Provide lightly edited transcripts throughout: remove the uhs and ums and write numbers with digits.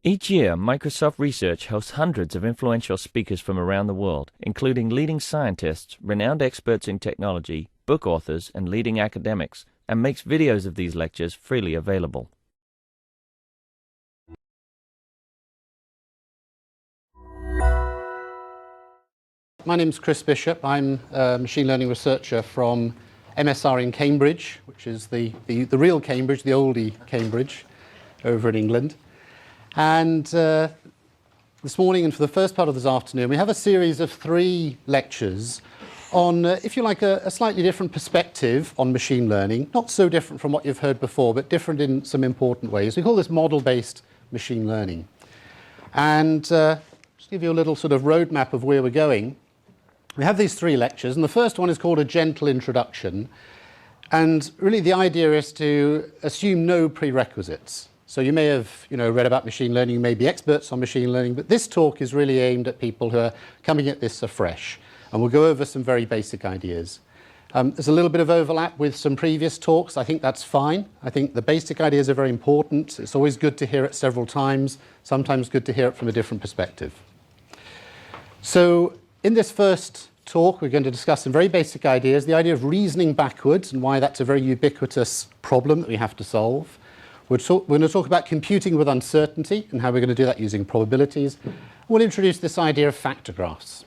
Each year, Microsoft Research hosts hundreds of influential speakers from around the world, including leading scientists, renowned experts in technology, book authors, and leading academics, and makes videos of these lectures freely available. My name is Chris Bishop. I'm a machine learning researcher from MSR in Cambridge, which is the real Cambridge, the oldie Cambridge over in England. And this morning and for the first part of this afternoon, we have a series of 3 lectures on, if you like, a slightly different perspective on machine learning. Not so different from what you've heard before, but different in some important ways. We call this model-based machine learning. And just give you a little sort of roadmap of where we're going. We have these 3 lectures, and the first one is called A Gentle Introduction. And really the idea is to assume no prerequisites. So you may have read about machine learning, you may be experts on machine learning, but this talk is really aimed at people who are coming at this afresh. And we'll go over some very basic ideas. There's a little bit of overlap with some previous talks. I think that's fine. I think the basic ideas are very important. It's always good to hear it several times, sometimes good to hear it from a different perspective. So in this first talk, we're going to discuss some very basic ideas, the idea of reasoning backwards and why that's a very ubiquitous problem that we have to solve. We're going to talk about computing with uncertainty and how we're going to do that using probabilities. We'll introduce this idea of factor graphs.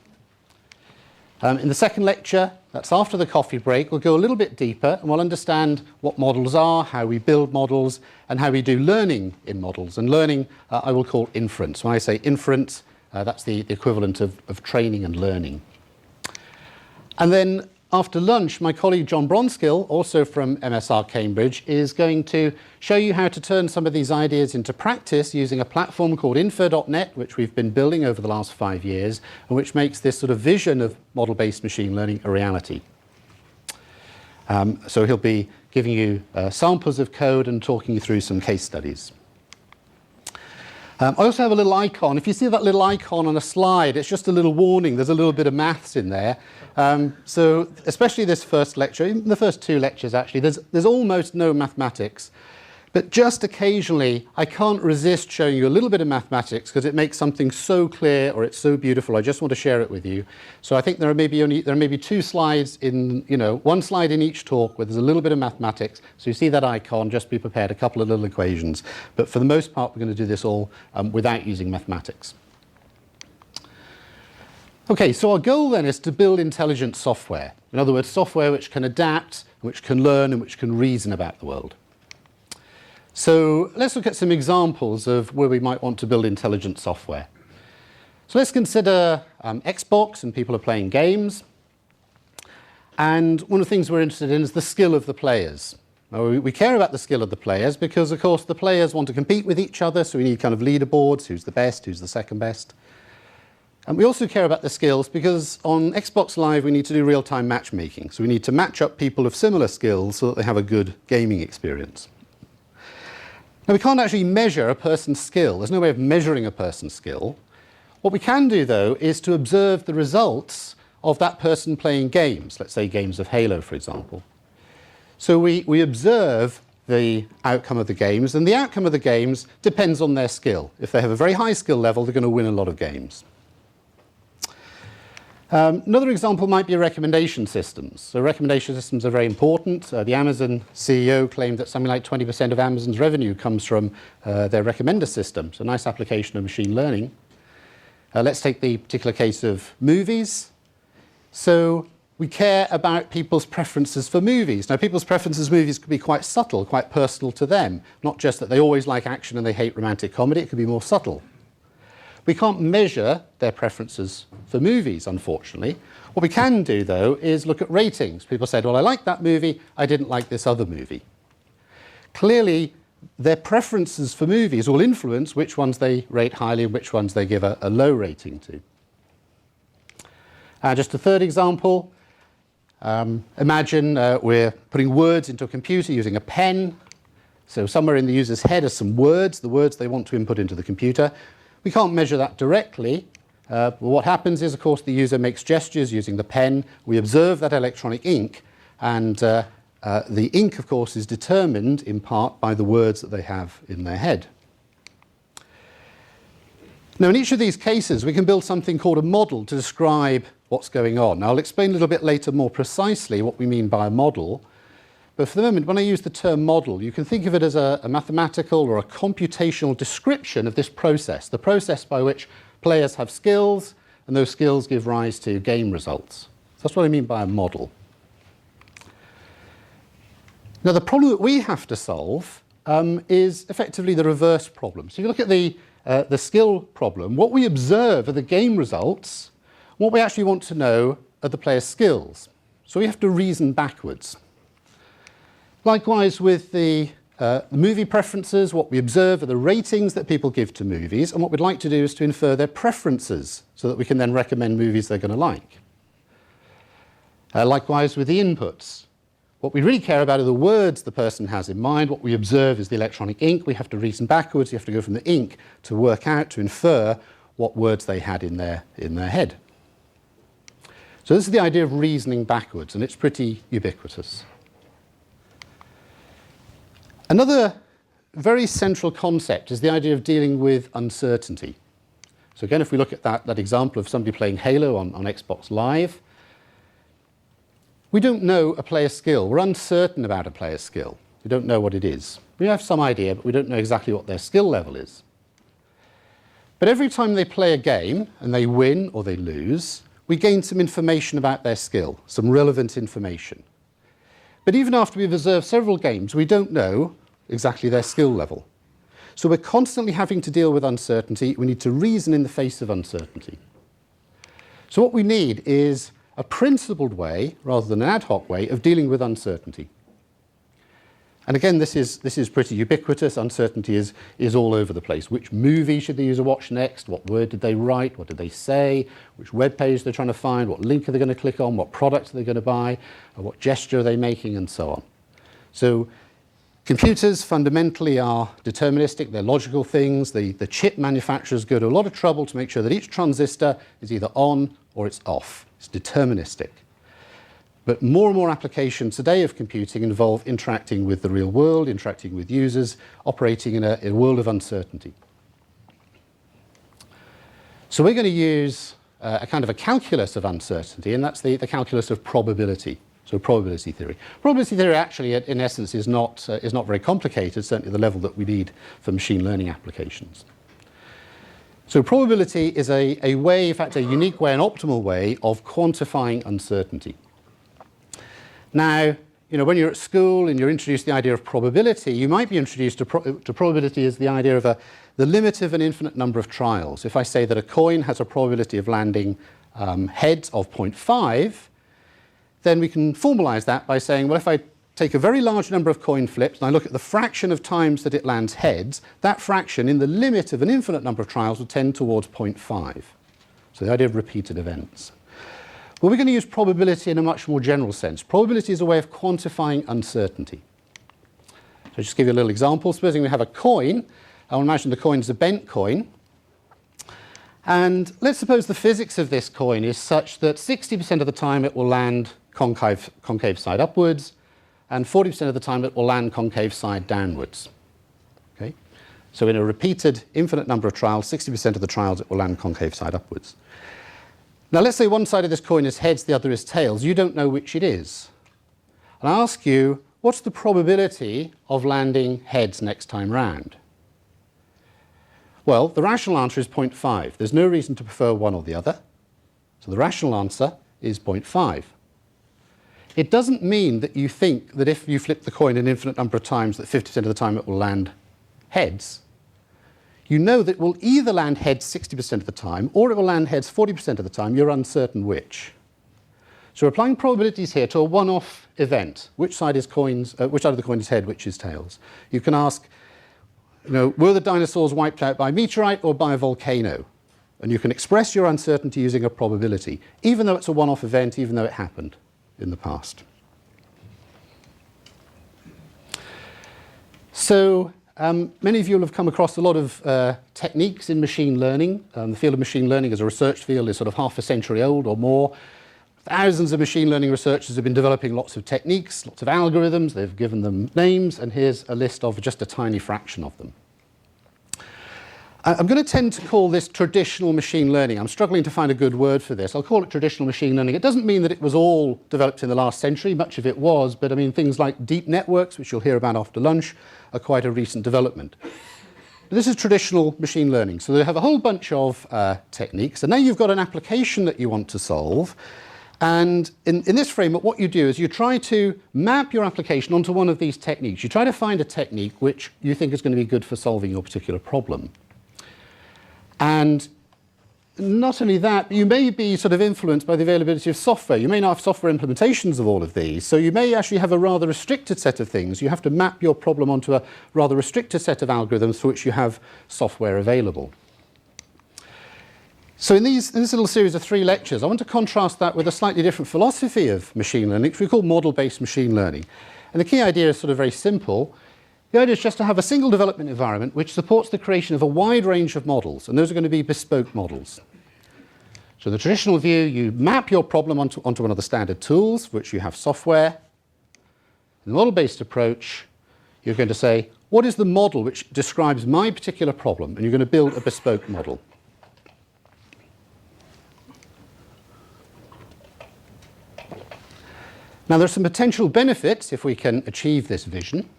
In the second lecture, that's after the coffee break, we'll go a little bit deeper and we'll understand what models are, how we build models, and how we do learning in models. And learning I will call inference. When I say inference, that's the equivalent of training and learning. And then after lunch, my colleague John Bronskill, also from MSR Cambridge, is going to show you how to turn some of these ideas into practice using a platform called info.net, which we've been building over the last 5 years, and which makes this sort of vision of model-based machine learning a reality. So he'll be giving you samples of code and talking you through some case studies. I also have a little icon. If you see that little icon on a slide, it's just a little warning. There's a little bit of maths in there. So especially this first lecture, even the first 2 lectures actually, there's almost no mathematics. But just occasionally, I can't resist showing you a little bit of mathematics because it makes something so clear or it's so beautiful. I just want to share it with you. So I think there are maybe 2 slides in, 1 slide in each talk where there's a little bit of mathematics. So you see that icon, just be prepared, a couple of little equations. But for the most part, we're going to do this all without using mathematics. Okay, so our goal then is to build intelligent software. In other words, software which can adapt, which can learn, and which can reason about the world. So let's look at some examples of where we might want to build intelligent software. So let's consider Xbox, and people are playing games. And one of the things we're interested in is the skill of the players. Now, we care about the skill of the players because, of course, the players want to compete with each other, so we need kind of leaderboards, who's the best, who's the second best. And we also care about the skills because on Xbox Live we need to do real-time matchmaking. So we need to match up people of similar skills so that they have a good gaming experience. Now we can't actually measure a person's skill. There's no way of measuring a person's skill. What we can do though is to observe the results of that person playing games. Let's say games of Halo, for example. So we observe the outcome of the games, and the outcome of the games depends on their skill. If they have a very high skill level, they're going to win a lot of games. Another example might be recommendation systems. So recommendation systems are very important. The Amazon CEO claimed that something like 20% of Amazon's revenue comes from their recommender system. So a nice application of machine learning. Let's take the particular case of movies. So we care about people's preferences for movies. Now, people's preferences for movies could be quite subtle, quite personal to them. Not just that they always like action and they hate romantic comedy. It could be more subtle. We can't measure their preferences for movies, unfortunately. What we can do, though, is look at ratings. People said, well, I like that movie, I didn't like this other movie. Clearly, their preferences for movies will influence which ones they rate highly and which ones they give a low rating to. Just a third example. Imagine we're putting words into a computer using a pen. So somewhere in the user's head are some words, the words they want to input into the computer. We can't measure that directly. But what happens is, of course, the user makes gestures using the pen. We observe that electronic ink, and the ink, of course, is determined in part by the words that they have in their head. Now, in each of these cases, we can build something called a model to describe what's going on. Now, I'll explain a little bit later more precisely what we mean by a model. But for the moment, when I use the term model, you can think of it as a mathematical or a computational description of this process, the process by which players have skills, and those skills give rise to game results. So that's what I mean by a model. Now, the problem that we have to solve is effectively the reverse problem. So if you look at the skill problem, what we observe are the game results. What we actually want to know are the player's skills. So we have to reason backwards. Likewise, with the movie preferences, what we observe are the ratings that people give to movies, and what we'd like to do is to infer their preferences so that we can then recommend movies they're going to like. Likewise, with the inputs. What we really care about are the words the person has in mind. What we observe is the electronic ink. We have to reason backwards. You have to go from the ink to work out, to infer what words they had in their head. So this is the idea of reasoning backwards, and it's pretty ubiquitous. Another very central concept is the idea of dealing with uncertainty. So again, if we look at that example of somebody playing Halo on Xbox Live, we don't know a player's skill. We're uncertain about a player's skill. We don't know what it is. We have some idea, but we don't know exactly what their skill level is. But every time they play a game and they win or they lose, we gain some information about their skill, some relevant information. But even after we've observed several games, we don't know exactly their skill level. So we're constantly having to deal with uncertainty. We need to reason in the face of uncertainty. So what we need is a principled way, rather than an ad hoc way, of dealing with uncertainty. And again, this is pretty ubiquitous. Uncertainty is all over the place. Which movie should the user watch next? What word did they write? What did they say? Which web page they're trying to find? What link are they going to click on? What product are they going to buy? What gesture are they making? And so on. So computers fundamentally are deterministic. They're logical things. The chip manufacturers go to a lot of trouble to make sure that each transistor is either on or it's off. It's deterministic. But more and more applications today of computing involve interacting with the real world, interacting with users, operating in a world of uncertainty. So we're going to use a kind of a calculus of uncertainty, and that's the calculus of probability. So probability theory. Probability theory actually, in essence, is not very complicated, certainly the level that we need for machine learning applications. So probability is a way, in fact, a unique way, an optimal way of quantifying uncertainty. Now, when you're at school and you're introduced to the idea of probability, you might be introduced to probability as the idea of the limit of an infinite number of trials. If I say that a coin has a probability of landing heads of 0.5, then we can formalize that by saying, well, if I take a very large number of coin flips and I look at the fraction of times that it lands heads, that fraction in the limit of an infinite number of trials will tend towards 0.5. So the idea of repeated events. Well, we're going to use probability in a much more general sense. Probability is a way of quantifying uncertainty. So I'll just give you a little example. Supposing we have a coin. I'll imagine the coin is a bent coin. And let's suppose the physics of this coin is such that 60% of the time it will land concave side upwards, and 40% of the time it will land concave side downwards. Okay? So in a repeated infinite number of trials, 60% of the trials it will land concave side upwards. Now let's say one side of this coin is heads, the other is tails. You don't know which it is. And I ask you, what's the probability of landing heads next time round? Well, the rational answer is 0.5. There's no reason to prefer one or the other. So the rational answer is 0.5. It doesn't mean that you think that if you flip the coin an infinite number of times, that 50% of the time it will land heads. You know that it will either land heads 60% of the time, or it will land heads 40% of the time. You're uncertain which. So we're applying probabilities here to a one-off event. Which side of the coin is head, which is tails? You can ask, were the dinosaurs wiped out by a meteorite or by a volcano? And you can express your uncertainty using a probability, even though it's a one-off event, even though it happened in the past. So many of you will have come across a lot of techniques in machine learning. The field of machine learning as a research field is sort of half a century old or more. Thousands of machine learning researchers have been developing lots of techniques, lots of algorithms. They've given them names, and here's a list of just a tiny fraction of them. I'm going to tend to call this traditional machine learning. I'm struggling to find a good word for this. I'll call it traditional machine learning. It doesn't mean that it was all developed in the last century. Much of it was, but I mean things like deep networks, which you'll hear about after lunch, are quite a recent development. But this is traditional machine learning. So they have a whole bunch of techniques, and now you've got an application that you want to solve. And in this framework, what you do is you try to map your application onto one of these techniques. You try to find a technique which you think is going to be good for solving your particular problem. And not only that, but you may be sort of influenced by the availability of software. You may not have software implementations of all of these, so you may actually have a rather restricted set of things. You have to map your problem onto a rather restricted set of algorithms for which you have software available. So in this little series of 3 lectures, I want to contrast that with a slightly different philosophy of machine learning, which we call model-based machine learning. And the key idea is sort of very simple. The idea is just to have a single development environment which supports the creation of a wide range of models, and those are going to be bespoke models. So in the traditional view, you map your problem onto one of the standard tools, for which you have software. In the model-based approach, you're going to say, what is the model which describes my particular problem? And you're going to build a bespoke model. Now, there are some potential benefits if we can achieve this vision.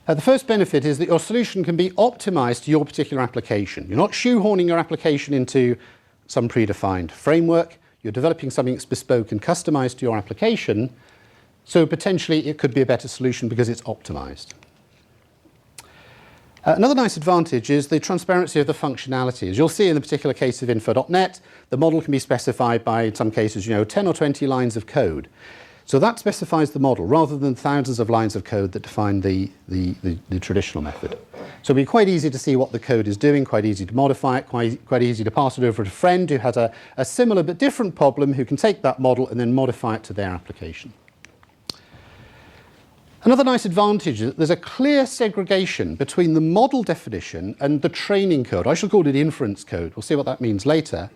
The first benefit is that your solution can be optimized to your particular application. You're not shoehorning your application into some predefined framework. You're developing something that's bespoke and customized to your application, so potentially it could be a better solution because it's optimized. Another nice advantage is the transparency of the functionality. As you'll see in the particular case of info.net, the model can be specified by, in some cases, 10 or 20 lines of code. So that specifies the model rather than thousands of lines of code that define the traditional method. So it'll be quite easy to see what the code is doing, quite easy to modify it, quite easy to pass it over to a friend who has a similar but different problem, who can take that model and then modify it to their application. Another nice advantage is that there's a clear segregation between the model definition and the training code. I shall call it inference code. We'll see what that means later.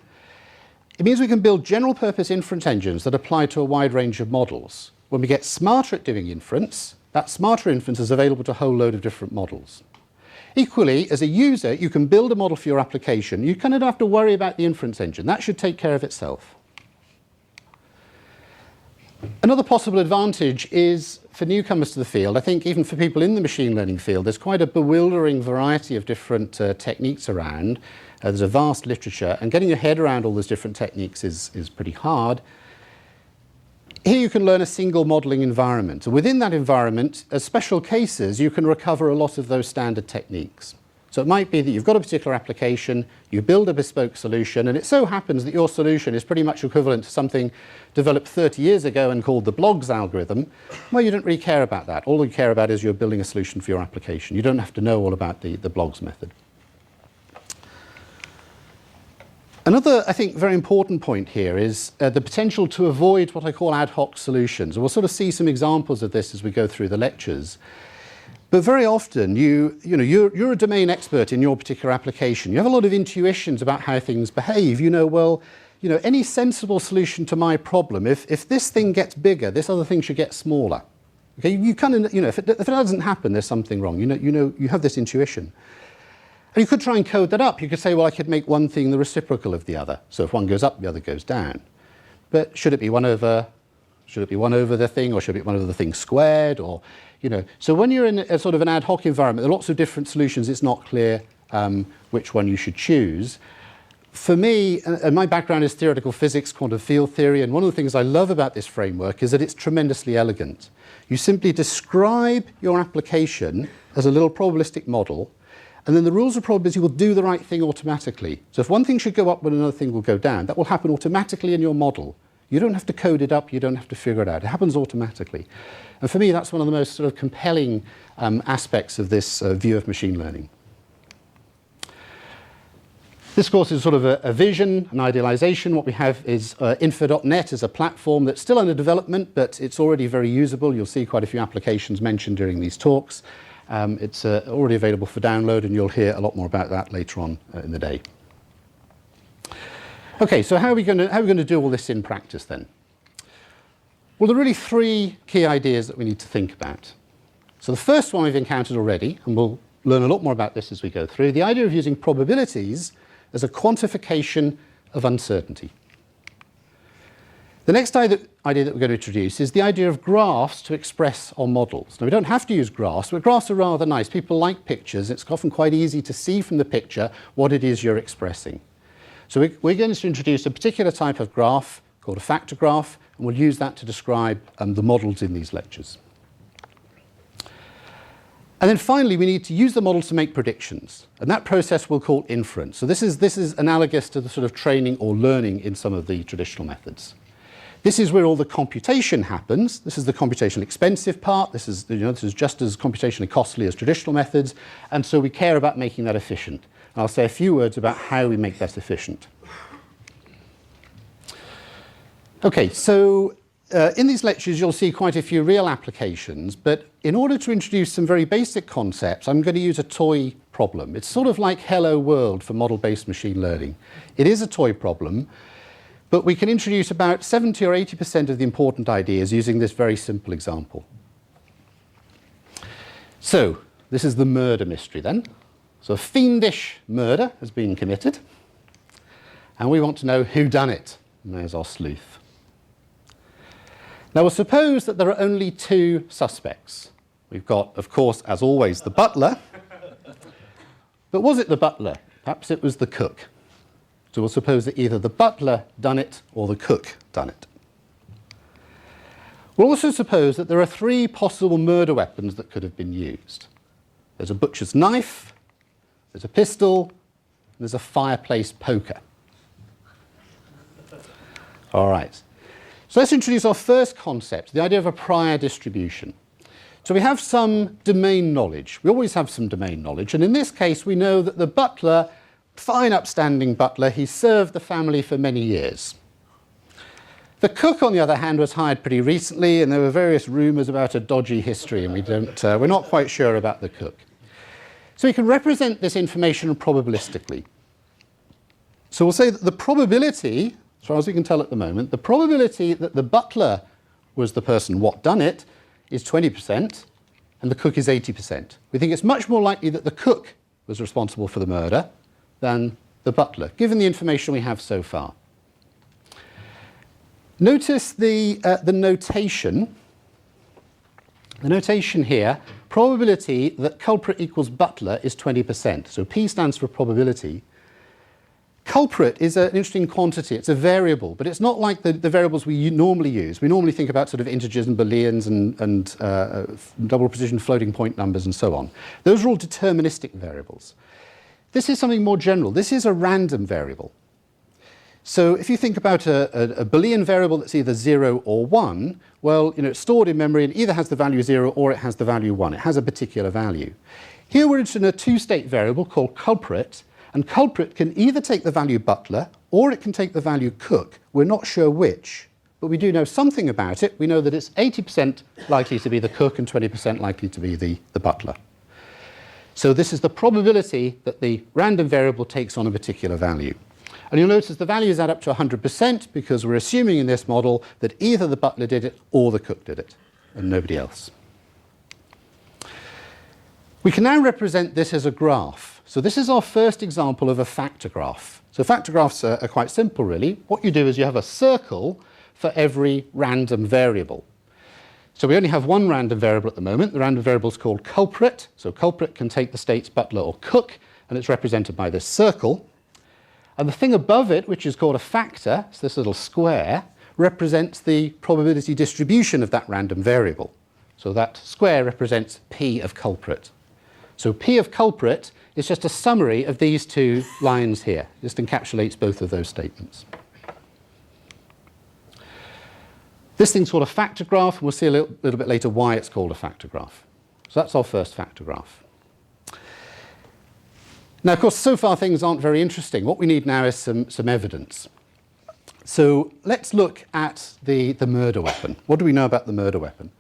It means we can build general-purpose inference engines that apply to a wide range of models. When we get smarter at doing inference, that smarter inference is available to a whole load of different models. Equally, as a user, you can build a model for your application. You kind of don't have to worry about the inference engine. That should take care of itself. Another possible advantage is for newcomers to the field. I think even for people in the machine learning field, there's quite a bewildering variety of different techniques around. There's a vast literature, and getting your head around all those different techniques is pretty hard. Here you can learn a single modeling environment. And within that environment, as special cases, you can recover a lot of those standard techniques. So it might be that you've got a particular application, you build a bespoke solution, and it so happens that your solution is pretty much equivalent to something developed 30 years ago and called the blogs algorithm. Well, you don't really care about that. All you care about is you're building a solution for your application. You don't have to know all about the blogs method. Another, I think, very important point here is the potential to avoid what I call ad hoc solutions. And we'll sort of see some examples of this as we go through the lectures. But very often, you're a domain expert in your particular application. You have a lot of intuitions about how things behave. Any sensible solution to my problem, if this thing gets bigger, this other thing should get smaller. Okay, if it doesn't happen, there's something wrong. You have this intuition. And you could try and code that up. You could say, well, I could make one thing the reciprocal of the other. So if one goes up, the other goes down. But should it be 1 over the thing, or should it be 1 over the thing squared, or So when you're in a sort of an ad hoc environment, there are lots of different solutions. It's not clear which one you should choose. For me, and my background is theoretical physics, quantum field theory, and one of the things I love about this framework is that it's tremendously elegant. You simply describe your application as a little probabilistic model, and then the rules of probability will do the right thing automatically. So if one thing should go up when another thing will go down, that will happen automatically in your model. You don't have to code it up, you don't have to figure it out. It happens automatically. And for me, that's one of the most sort of compelling aspects of this view of machine learning. This, of course, is sort of a vision, an idealization. What we have is info.net as a platform that's still under development, but it's already very usable. You'll see quite a few applications mentioned during these talks. It's already available for download, and you'll hear a lot more about that later on in the day. Okay, so how are we going to do all this in practice then? Well, there are really 3 key ideas that we need to think about. So the first one we've encountered already, and we'll learn a lot more about this as we go through, the idea of using probabilities as a quantification of uncertainty. The next idea that we're going to introduce is the idea of graphs to express our models. Now, we don't have to use graphs, but graphs are rather nice. People like pictures. It's often quite easy to see from the picture what it is you're expressing. So we're going to introduce a particular type of graph called a factor graph, and we'll use that to describe the models in these lectures. And then finally, we need to use the models to make predictions, and that process we'll call inference. So this is analogous to the sort of training or learning in some of the traditional methods. This is where all the computation happens. This is the computationally expensive part. This is just as computationally costly as traditional methods, and so we care about making that efficient. And I'll say a few words about how we make that efficient. Okay, so in these lectures you'll see quite a few real applications, but in order to introduce some very basic concepts, I'm going to use a toy problem. It's sort of like Hello World for model-based machine learning. It is a toy problem, but we can introduce about 70 or 80% of the important ideas using this very simple example. So, this is the murder mystery then. So a fiendish murder has been committed, and we want to know who done it. And there's our sleuth. Now we'll suppose that there are only two suspects. We've got, of course, as always, the butler. But was it the butler? Perhaps it was the cook. So we'll suppose that either the butler done it or the cook done it. We'll also suppose that there are three possible murder weapons that could have been used. There's a butcher's knife, there's a pistol, and there's a fireplace poker. All right. So let's introduce our first concept, the idea of a prior distribution. So we have some domain knowledge. We always have some domain knowledge. And in this case, we know that the butler, fine upstanding butler, he served the family for many years. The cook, on the other hand, was hired pretty recently, and there were various rumours about a dodgy history, and we're not quite sure about the cook. So we can represent this information probabilistically. So we'll say that the probability, as far as we can tell at the moment, the probability that the butler was the person what done it is 20%, and the cook is 80%. We think it's much more likely that the cook was responsible for the murder than the butler, given the information we have so far. Notice the notation. The notation here, probability that culprit equals butler is 20%. So P stands for probability. Culprit is an interesting quantity. It's a variable, but it's not like the variables we normally use. We normally think about sort of integers and booleans and double precision floating point numbers and so on. Those are all deterministic variables. This is something more general. This is a random variable. So if you think about a Boolean variable that's either 0 or 1, well, it's stored in memory and either has the value 0 or it has the value 1. It has a particular value. Here we're interested in a two-state variable called culprit, and culprit can either take the value butler or it can take the value cook. We're not sure which, but we do know something about it. We know that it's 80% likely to be the cook and 20% likely to be the butler. So this is the probability that the random variable takes on a particular value. And you'll notice the values add up to 100% because we're assuming in this model that either the butler did it or the cook did it, and nobody else. We can now represent this as a graph. So this is our first example of a factor graph. So factor graphs are quite simple, really. What you do is you have a circle for every random variable. So we only have one random variable at the moment. The random variable is called culprit. So culprit can take the states butler or cook, and it's represented by this circle. And the thing above it, which is called a factor, it's this little square, represents the probability distribution of that random variable. So that square represents P of culprit. So P of culprit is just a summary of these two lines here. It just encapsulates both of those statements. This thing's called a factor graph, and we'll see a little bit later why it's called a factor graph. So that's our first factor graph. Now, of course, so far things aren't very interesting. What we need now is some evidence. So let's look at the murder weapon. What do we know about the murder weapon?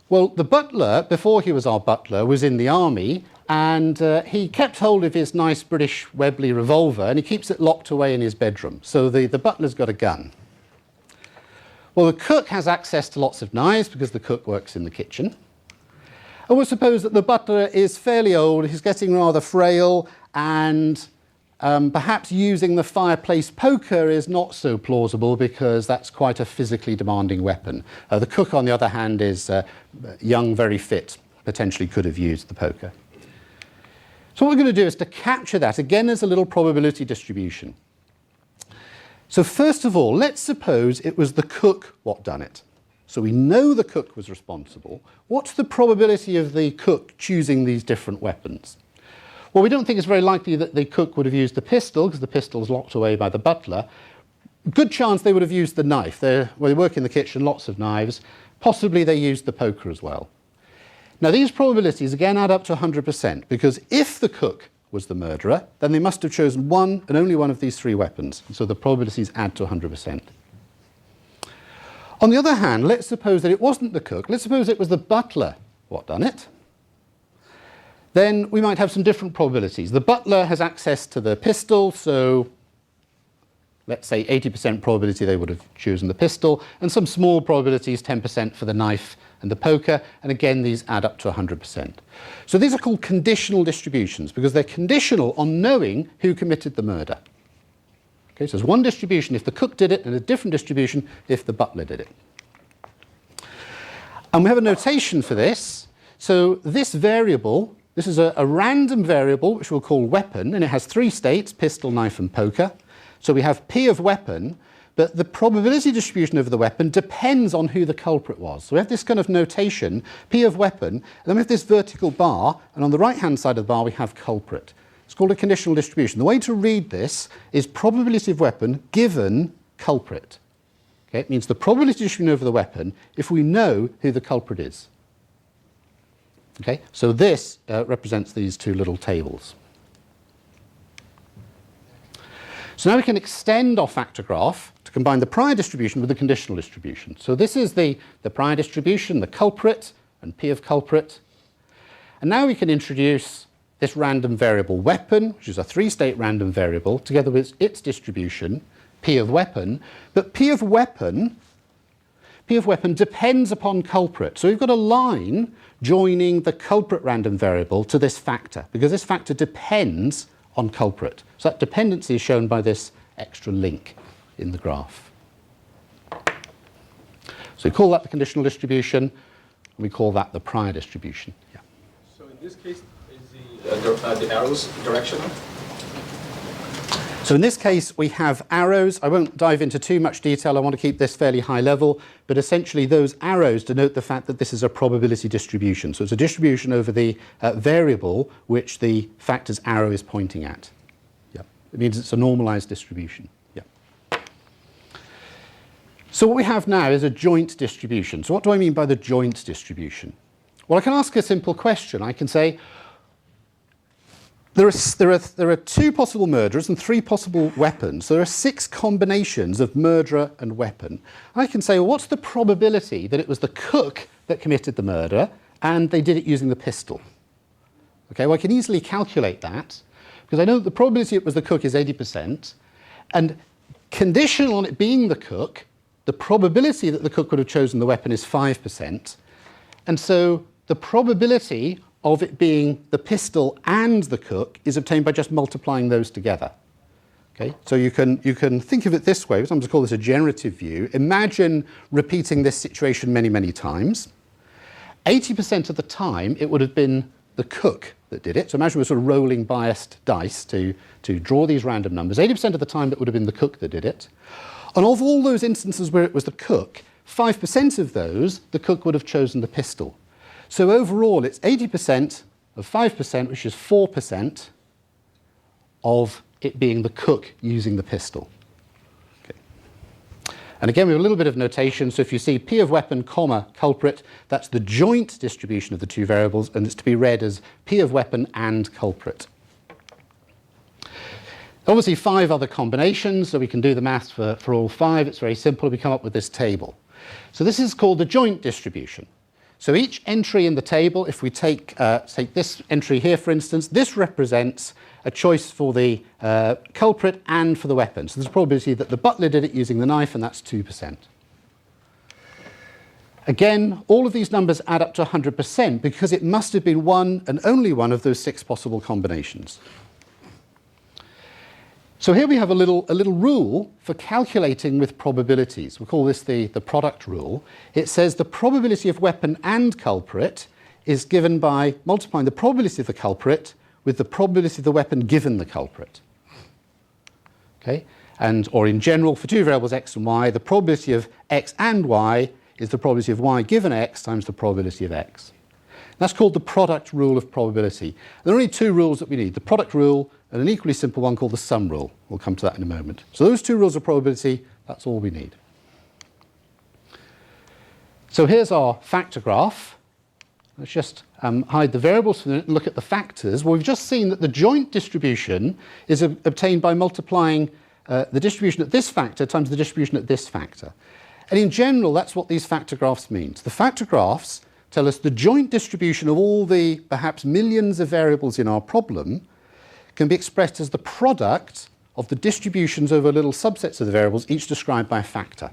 Well, the butler, before he was our butler, was in the army, and he kept hold of his nice British Webley revolver, and he keeps it locked away in his bedroom. So the butler's got a gun. Well, the cook has access to lots of knives because the cook works in the kitchen. And we'll suppose that the butler is fairly old, he's getting rather frail, and perhaps using the fireplace poker is not so plausible because that's quite a physically demanding weapon. The cook, on the other hand, is young, very fit, potentially could have used the poker. So what we're going to do is to capture that, again, as a little probability distribution. So first of all, let's suppose it was the cook what done it. So we know the cook was responsible. What's the probability of the cook choosing these different weapons? Well, we don't think it's very likely that the cook would have used the pistol, because the pistol is locked away by the butler. Good chance they would have used the knife. They work in the kitchen, lots of knives. Possibly they used the poker as well. Now, these probabilities, again, add up to 100%, because if the cook was the murderer, then they must have chosen one and only one of these three weapons. So the probabilities add to 100%. On the other hand, let's suppose that it wasn't the cook. Let's suppose it was the butler what done it. Then we might have some different probabilities. The butler has access to the pistol, so let's say 80% probability they would have chosen the pistol, and some small probabilities, 10% for the knife and the poker, and again these add up to 100%. So these are called conditional distributions because they're conditional on knowing who committed the murder. Okay, so there's one distribution if the cook did it and a different distribution if the butler did it. And we have a notation for this. So this variable, this is a random variable which we'll call weapon, and it has three states, pistol, knife and poker. So we have P of weapon, but the probability distribution of the weapon depends on who the culprit was. So we have this kind of notation, P of weapon, and then we have this vertical bar, and on the right-hand side of the bar we have culprit. It's called a conditional distribution. The way to read this is probability of weapon given culprit. Okay, it means the probability distribution over the weapon if we know who the culprit is. Okay, so this represents these two little tables. So now we can extend our factor graph to combine the prior distribution with the conditional distribution. So this is the prior distribution, the culprit, and P of culprit. And now we can introduce this random variable weapon, which is a three-state random variable, together with its distribution, P of weapon. But P of weapon depends upon culprit. So we've got a line joining the culprit random variable to this factor, because this factor depends on culprit. So that dependency is shown by this extra link in the graph. So we call that the conditional distribution, and we call that the prior distribution. Yeah. So in this case, is the arrows directional? So in this case, we have arrows. I won't dive into too much detail. I want to keep this fairly high level. But essentially, those arrows denote the fact that this is a probability distribution. So it's a distribution over the variable which the factor's arrow is pointing at. Yeah. It means it's a normalized distribution. Yeah. So what we have now is a joint distribution. So what do I mean by the joint distribution? Well, I can ask a simple question. I can say, there are two possible murderers and three possible weapons. So there are six combinations of murderer and weapon. I can say, well, what's the probability that it was the cook that committed the murder and they did it using the pistol? Okay, well, I can easily calculate that because I know that the probability it was the cook is 80%, and conditional on it being the cook, the probability that the cook would have chosen the weapon is 5%. And so the probability of it being the pistol and the cook is obtained by just multiplying those together. Okay? So you can think of it this way. I'm going to call this a generative view. Imagine repeating this situation many, many times. 80% of the time, it would have been the cook that did it. So imagine we're sort of rolling biased dice to draw these random numbers. 80% of the time, it would have been the cook that did it. And of all those instances where it was the cook, 5% of those, the cook would have chosen the pistol. So overall, it's 80% of 5%, which is 4% of it being the cook using the pistol. Okay. And again, we have a little bit of notation. So if you see P of weapon, comma, culprit, that's the joint distribution of the two variables, and it's to be read as P of weapon and culprit. Obviously, 5 other combinations, so we can do the maths for all 5. It's very simple. We come up with this table. So this is called the joint distribution. So each entry in the table, if we take this entry here, for instance, this represents a choice for the culprit and for the weapon. So there's a probability that the butler did it using the knife, and that's 2%. Again, all of these numbers add up to 100% because it must have been one and only one of those 6 possible combinations. So here we have a little rule for calculating with probabilities. We call this the product rule. It says the probability of weapon and culprit is given by multiplying the probability of the culprit with the probability of the weapon given the culprit. Okay? Or in general, for two variables x and y, the probability of x and y is the probability of y given x times the probability of x. That's called the product rule of probability. There are only 2 rules that we need, the product rule and an equally simple one called the sum rule. We'll come to that in a moment. So those 2 rules of probability, that's all we need. So here's our factor graph. Let's just hide the variables for a minute and look at the factors. Well, we've just seen that the joint distribution is obtained by multiplying the distribution at this factor times the distribution at this factor. And in general, that's what these factor graphs mean. The factor graphs tell us the joint distribution of all the perhaps millions of variables in our problem can be expressed as the product of the distributions over little subsets of the variables, each described by a factor.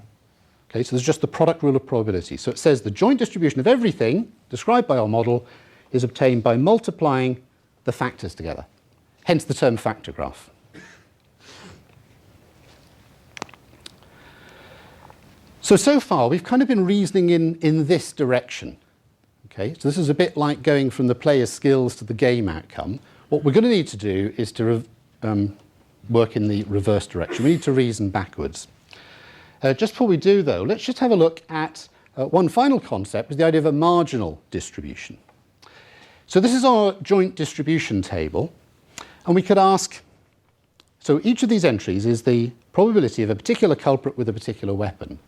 Okay, so there's just the product rule of probability. So it says the joint distribution of everything described by our model is obtained by multiplying the factors together. Hence the term factor graph. So far we've kind of been reasoning in this direction. Okay, so this is a bit like going from the player's skills to the game outcome. What we're going to need to do is to work in the reverse direction. We need to reason backwards. Just before we do, though, let's just have a look at one final concept, is the idea of a marginal distribution. So this is our joint distribution table, and we could ask, so each of these entries is the probability of a particular culprit with a particular weapon.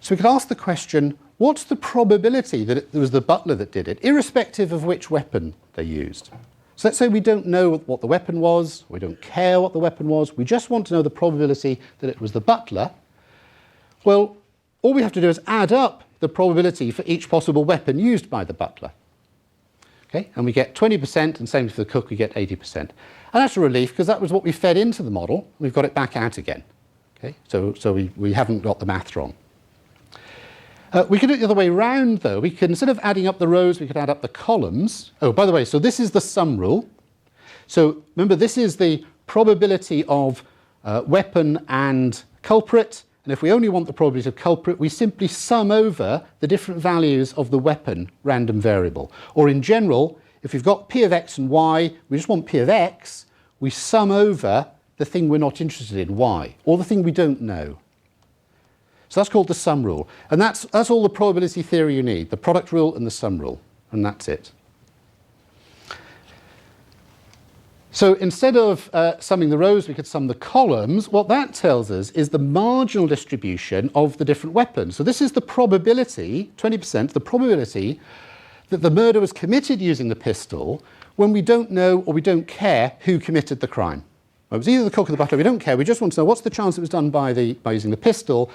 So we could ask the question, what's the probability that it was the butler that did it, irrespective of which weapon they used? So let's say we don't know what the weapon was, we don't care what the weapon was, we just want to know the probability that it was the butler. Well, all we have to do is add up the probability for each possible weapon used by the butler. Okay, and we get 20%, and same for the cook, we get 80%. And that's a relief, because that was what we fed into the model, we've got it back out again. Okay, so we haven't got the math wrong. We can do it the other way around, though. We can, instead of adding up the rows, we could add up the columns. Oh, by the way, so this is the sum rule. So remember, this is the probability of weapon and culprit. And if we only want the probability of culprit, we simply sum over the different values of the weapon random variable. Or in general, if we've got p of x and y, we just want p of x, we sum over the thing we're not interested in, y, or the thing we don't know. So that's called the sum rule. And that's all the probability theory you need, the product rule and the sum rule, and that's it. So instead of summing the rows, we could sum the columns. What that tells us is the marginal distribution of the different weapons. So this is the probability, 20%, the probability that the murder was committed using the pistol when we don't know or we don't care who committed the crime. Well, it was either the cook or the butler, we don't care, we just want to know what's the chance it was done by using the pistol.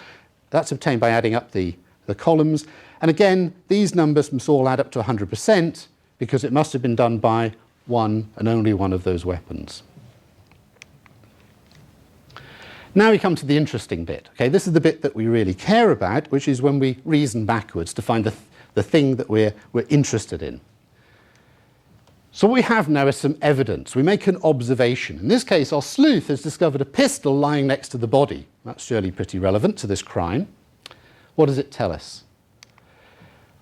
That's obtained by adding up the columns. And again, these numbers must all add up to 100% because it must have been done by one and only one of those weapons. Now we come to the interesting bit. Okay, this is the bit that we really care about, which is when we reason backwards to find the thing that we're interested in. So what we have now is some evidence. We make an observation. In this case, our sleuth has discovered a pistol lying next to the body. That's surely pretty relevant to this crime. What does it tell us?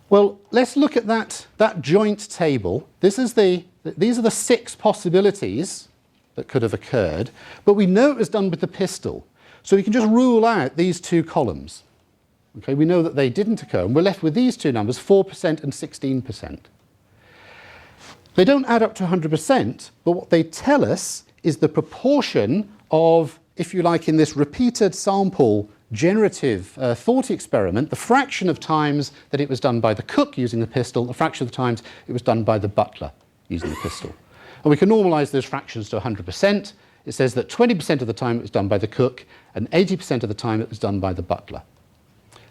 Well, let's look at that joint table. These are the 6 possibilities that could have occurred, but we know it was done with the pistol. So we can just rule out these 2 columns. Okay, we know that they didn't occur, and we're left with these 2 numbers, 4% and 16%. They don't add up to 100%, but what they tell us is the proportion of, if you like, in this repeated sample generative thought experiment, the fraction of times that it was done by the cook using the pistol, the fraction of the times it was done by the butler using the pistol. And we can normalize those fractions to 100%. It says that 20% of the time it was done by the cook and 80% of the time it was done by the butler.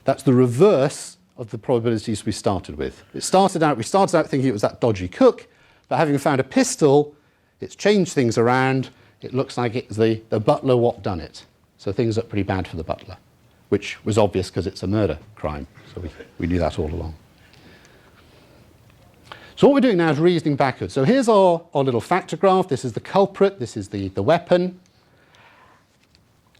That's the reverse of the probabilities we started with. We started out thinking it was that dodgy cook, but having found a pistol, it's changed things around. It looks like it's the butler what done it. So things look pretty bad for the butler. which was obvious because it's a murder crime. So we knew that all along. So what we're doing now is reasoning backwards. So here's our little factor graph. This is the culprit. This is the weapon.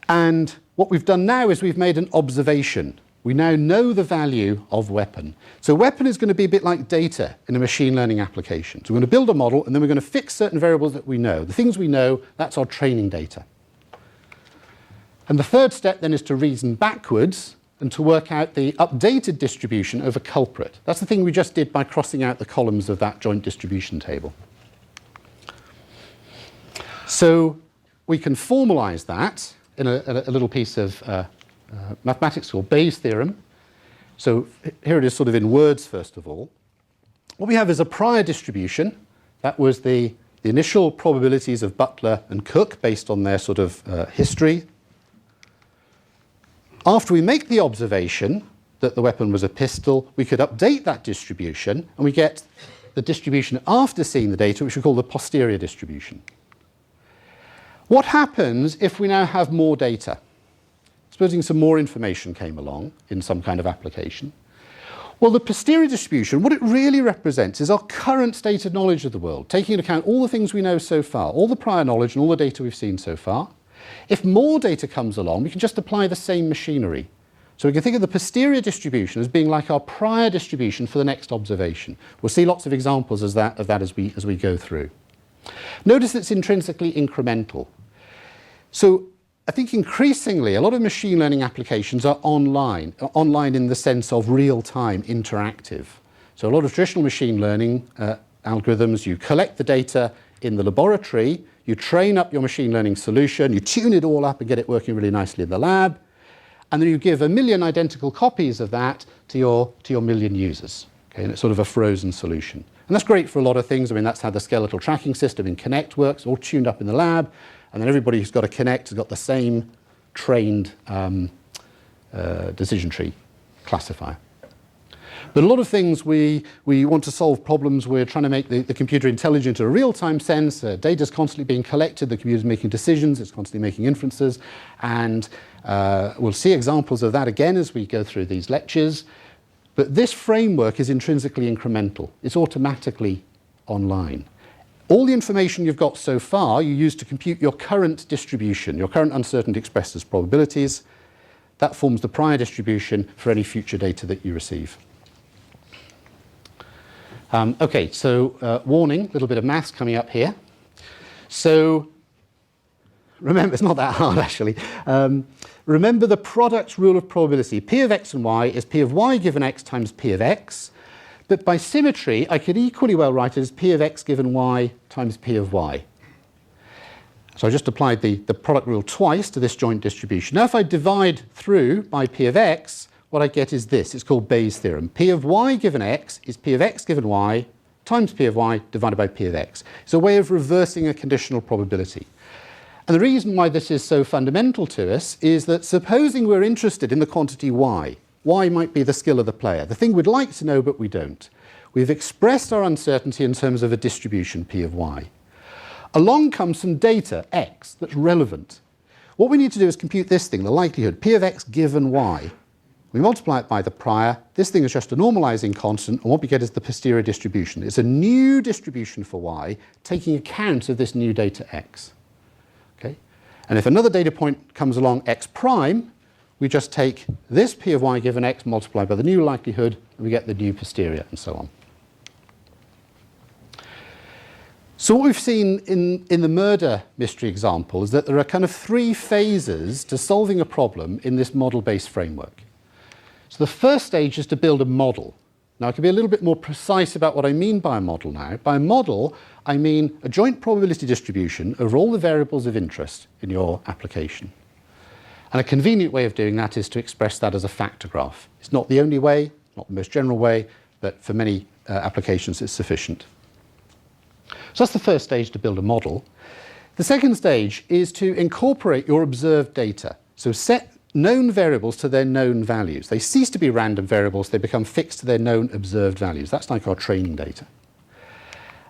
And what we've done now is we've made an observation. We now know the value of weapon. So weapon is going to be a bit like data in a machine learning application. So we're going to build a model, and then we're going to fix certain variables that we know. The things we know, that's our training data. And the third step then is to reason backwards and to work out the updated distribution over culprit. That's the thing we just did by crossing out the columns of that joint distribution table. So we can formalize that in a little piece of mathematics called Bayes' theorem. So here it is sort of in words, first of all. What we have is a prior distribution. That was the initial probabilities of Butler and Cook based on their sort of history. After we make the observation that the weapon was a pistol, we could update that distribution, and we get the distribution after seeing the data, which we call the posterior distribution. What happens if we now have more data? Supposing some more information came along in some kind of application. Well, the posterior distribution, what it really represents is our current state of knowledge of the world, taking into account all the things we know so far, all the prior knowledge and all the data we've seen so far. If more data comes along, we can just apply the same machinery. So we can think of the posterior distribution as being like our prior distribution for the next observation. We'll see lots of examples of that as we go through. Notice it's intrinsically incremental. So I think increasingly a lot of machine learning applications are online in the sense of real-time, interactive. So a lot of traditional machine learning algorithms, you collect the data in the laboratory, you train up your machine learning solution, you tune it all up and get it working really nicely in the lab, and then you give 1 million identical copies of that to your 1 million users. Okay, and it's sort of a frozen solution. And that's great for a lot of things. I mean, that's how the skeletal tracking system in Connect works, all tuned up in the lab, and then everybody who's got a Connect has got the same trained decision tree classifier. But a lot of things we want to solve problems, we're trying to make the computer intelligent in a real-time sense. Data's constantly being collected, the computer's making decisions, it's constantly making inferences, and we'll see examples of that again as we go through these lectures. But this framework is intrinsically incremental. It's automatically online. All the information you've got so far you use to compute your current distribution, your current uncertainty expressed as probabilities. That forms the prior distribution for any future data that you receive. Okay, so warning, a little bit of maths coming up here. So remember, it's not that hard actually. Remember the product rule of probability. P of x and y is P of y given x times P of x. But by symmetry, I could equally well write it as P of x given y times P of y. So I just applied the product rule twice to this joint distribution. Now if I divide through by P of x, what I get is this. It's called Bayes' theorem. P of y given x is P of x given y times P of y divided by P of x. It's a way of reversing a conditional probability. And the reason why this is so fundamental to us is that supposing we're interested in the quantity y might be the skill of the player, the thing we'd like to know but we don't. We've expressed our uncertainty in terms of a distribution P of y. Along comes some data, x, that's relevant. What we need to do is compute this thing, the likelihood, P of x given y. We multiply it by the prior. This thing is just a normalizing constant, and what we get is the posterior distribution. It's a new distribution for y, taking account of this new data x. Okay? And if another data point comes along, x prime, we just take this P of y given x multiplied by the new likelihood, and we get the new posterior, and so on. So what we've seen in the murder mystery example is that there are kind of 3 phases to solving a problem in this model-based framework. So the first stage is to build a model. Now I can be a little bit more precise about what I mean by a model now. By a model, I mean a joint probability distribution over all the variables of interest in your application. And a convenient way of doing that is to express that as a factor graph. It's not the only way, not the most general way, but for many applications it's sufficient. So that's the first stage, to build a model. The second stage is to incorporate your observed data. So set known variables to their known values. They cease to be random variables, they become fixed to their known observed values. That's like our training data.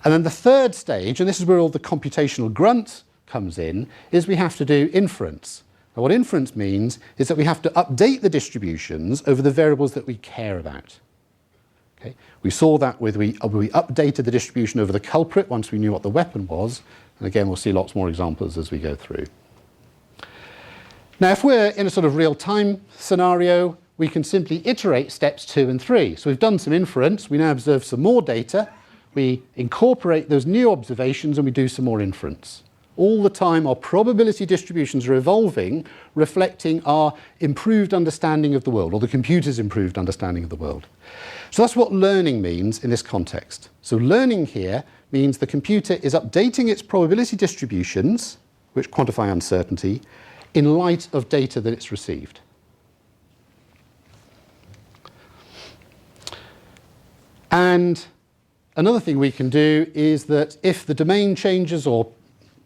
And then the third stage, and this is where all the computational grunt comes in, is we have to do inference. Now, what inference means is that we have to update the distributions over the variables that we care about. Okay? We saw that with we updated the distribution over the culprit once we knew what the weapon was. And again, we'll see lots more examples as we go through. Now, if we're in a sort of real-time scenario, we can simply iterate steps 2 and 3. So we've done some inference. We now observe some more data. We incorporate those new observations and we do some more inference. All the time, our probability distributions are evolving, reflecting our improved understanding of the world, or the computer's improved understanding of the world. So that's what learning means in this context. So learning here means the computer is updating its probability distributions, which quantify uncertainty, in light of data that it's received. And another thing we can do is that if the domain changes or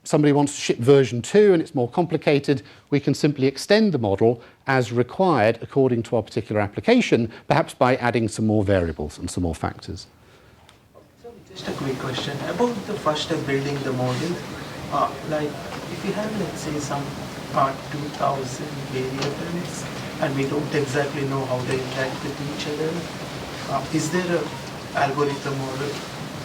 somebody wants to ship version 2 and it's more complicated, we can simply extend the model as required according to our particular application, perhaps by adding some more variables and some more factors. So just a quick question about the first step building the model. Like if you have, let's say, some 2000 variables and we don't exactly know how they interact with each other, is there an algorithm or a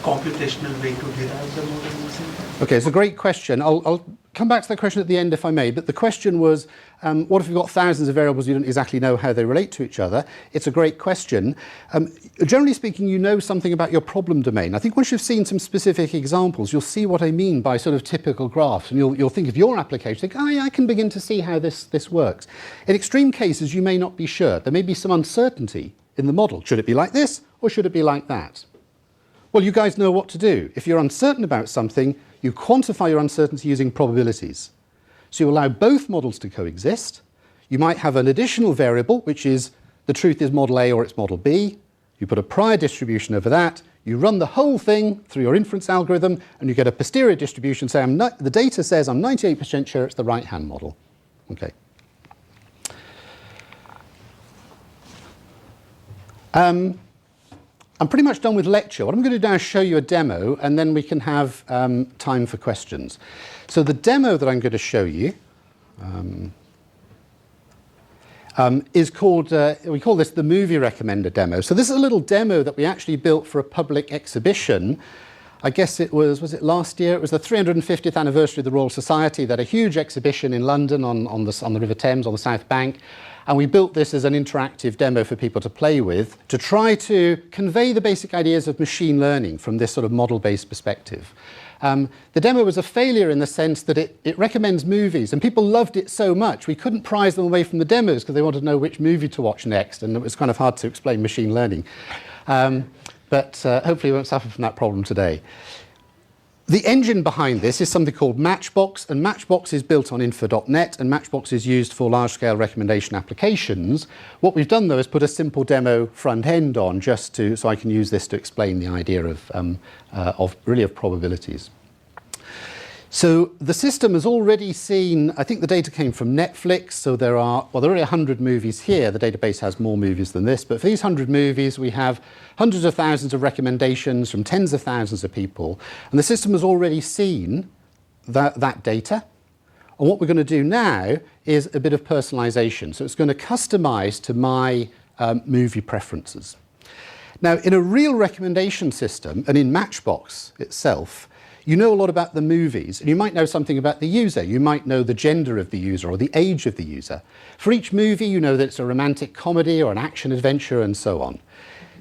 computational way to derive the model using that? Okay, it's a great question. I'll come back to that question at the end if I may, but the question was, what if we've got thousands of variables you don't exactly know how they relate to each other? It's a great question. Generally speaking, you know something about your problem domain. I think once you've seen some specific examples, you'll see what I mean by sort of typical graphs, and you'll think of your application, think, oh yeah, I can begin to see how this works. In extreme cases, you may not be sure. There may be some uncertainty in the model. Should it be like this, or should it be like that? Well, you guys know what to do. If you're uncertain about something, you quantify your uncertainty using probabilities. So you allow both models to coexist. You might have an additional variable, which is the truth is model A or it's model B. You put a prior distribution over that. You run the whole thing through your inference algorithm, and you get a posterior distribution. Say, the data says I'm 98% sure it's the right-hand model. Okay. I'm pretty much done with lecture. What I'm going to do now is show you a demo, and then we can have time for questions. So the demo that I'm going to show you is called, we call this the movie recommender demo. So this is a little demo that we actually built for a public exhibition. I guess it was it last year? It was the 350th anniversary of the Royal Society. They had a huge exhibition in London on the River Thames, on the South Bank. And we built this as an interactive demo for people to play with to try to convey the basic ideas of machine learning from this sort of model-based perspective. The demo was a failure in the sense that it recommends movies, and people loved it so much we couldn't prize them away from the demos because they wanted to know which movie to watch next, and it was kind of hard to explain machine learning. But hopefully we won't suffer from that problem today. The engine behind this is something called Matchbox, and Matchbox is built on info.net, and Matchbox is used for large-scale recommendation applications. What we've done, though, is put a simple demo front end on just so I can use this to explain the idea of probabilities. So the system has already seen, I think the data came from Netflix, so there are already 100 movies here. The database has more movies than this, but for these 100 movies, we have hundreds of thousands of recommendations from tens of thousands of people, and the system has already seen that data. And what we're going to do now is a bit of personalization. So it's going to customize to my movie preferences. Now, in a real recommendation system, and in Matchbox itself, you know a lot about the movies, and you might know something about the user. You might know the gender of the user or the age of the user. For each movie, you know that it's a romantic comedy or an action adventure and so on.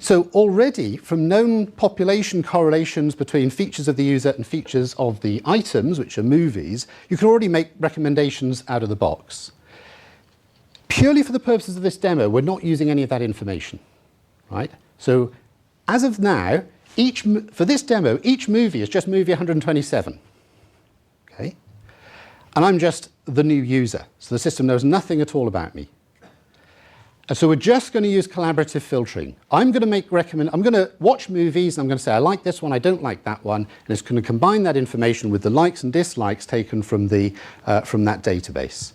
So already, from known population correlations between features of the user and features of the items, which are movies, you can already make recommendations out of the box. Purely for the purposes of this demo, we're not using any of that information, right? So as of now, for this demo, each movie is just movie 127, okay? And I'm just the new user, so the system knows nothing at all about me. And so we're just going to use collaborative filtering. I'm going to watch movies, and I'm going to say, I like this one, I don't like that one, and it's going to combine that information with the likes and dislikes taken from that database.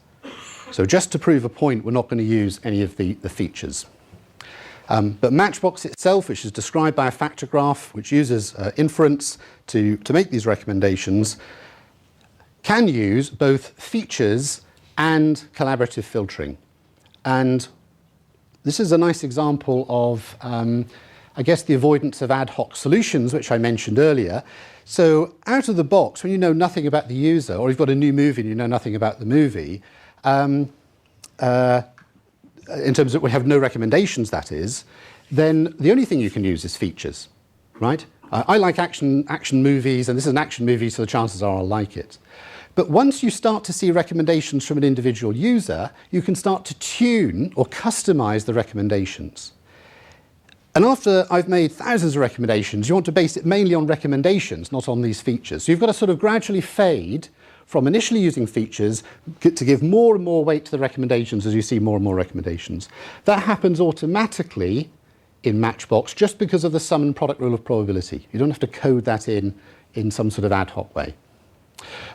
So just to prove a point, we're not going to use any of the features. But Matchbox itself, which is described by a factor graph, which uses inference to make these recommendations, can use both features and collaborative filtering. And this is a nice example of, I guess, the avoidance of ad hoc solutions, which I mentioned earlier. So out of the box, when you know nothing about the user, or you've got a new movie and you know nothing about the movie, in terms of we have no recommendations, that is, then the only thing you can use is features, right? I like action movies, and this is an action movie, so the chances are I'll like it. But once you start to see recommendations from an individual user, you can start to tune or customize the recommendations. And after I've made thousands of recommendations, you want to base it mainly on recommendations, not on these features. So you've got to sort of gradually fade from initially using features to give more and more weight to the recommendations as you see more and more recommendations. That happens automatically in Matchbox just because of the sum and product rule of probability. You don't have to code that in some sort of ad hoc way.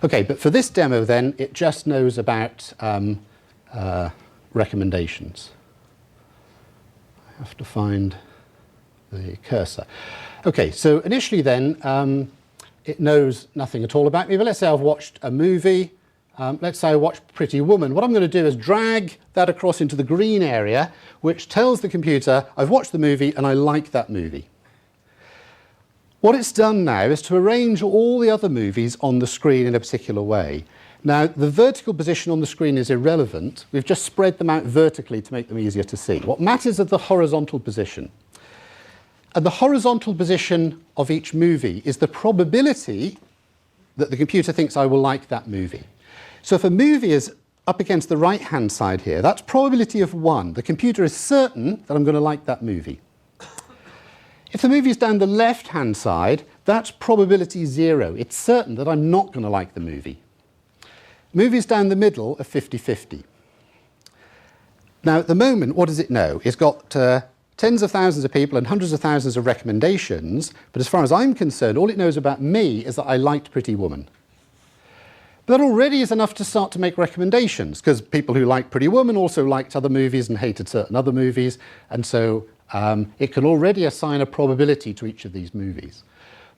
Okay, but for this demo then, it just knows about recommendations. I have to find the cursor. Okay, so initially then, it knows nothing at all about me, but let's say I've watched a movie. Let's say I watched Pretty Woman. What I'm going to do is drag that across into the green area, which tells the computer, I've watched the movie and I like that movie. What it's done now is to arrange all the other movies on the screen in a particular way. Now, the vertical position on the screen is irrelevant. We've just spread them out vertically to make them easier to see. What matters is the horizontal position. And the horizontal position of each movie is the probability that the computer thinks I will like that movie. So if a movie is up against the right-hand side here, that's probability of 1. The computer is certain that I'm going to like that movie. If the movie is down the left-hand side, that's probability 0. It's certain that I'm not going to like the movie. Movies down the middle are 50-50. Now, at the moment, what does it know? It's got tens of thousands of people and hundreds of thousands of recommendations, but as far as I'm concerned, all it knows about me is that I liked Pretty Woman. But that already is enough to start to make recommendations, because people who like Pretty Woman also liked other movies and hated certain other movies, and so it can already assign a probability to each of these movies.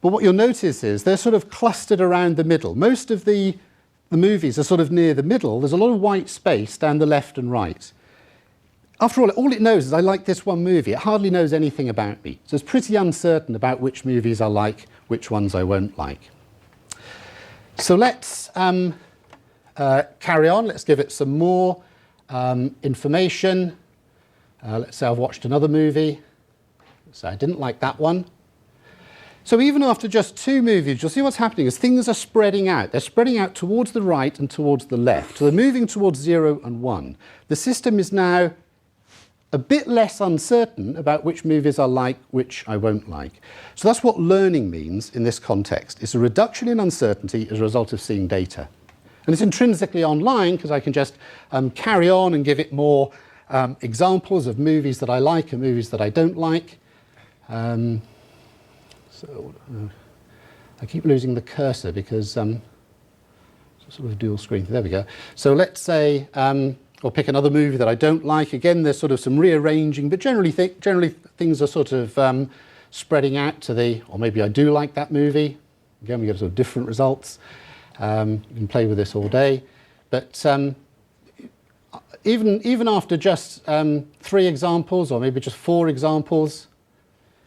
But what you'll notice is they're sort of clustered around the middle. Most of the movies are sort of near the middle. There's a lot of white space down the left and right. After all it knows is I like this one movie. It hardly knows anything about me. So it's pretty uncertain about which movies I like, which ones I won't like. So let's carry on. Let's give it some more information. Let's say I've watched another movie. So I didn't like that one. So even after just 2 movies, you'll see what's happening is things are spreading out. They're spreading out towards the right and towards the left. So they're moving towards 0 and 1. The system is now a bit less uncertain about which movies I like, which I won't like. So that's what learning means in this context. It's a reduction in uncertainty as a result of seeing data. And it's intrinsically online because I can just carry on and give it more examples of movies that I like and movies that I don't like. I keep losing the cursor because it's a sort of dual screen. There we go. So let's say, or pick another movie that I don't like. Again, there's sort of some rearranging, but generally things are sort of spreading out to the, or maybe I do like that movie. Again, we get sort of different results. You can play with this all day. But even after just 3 examples, or maybe just 4 examples,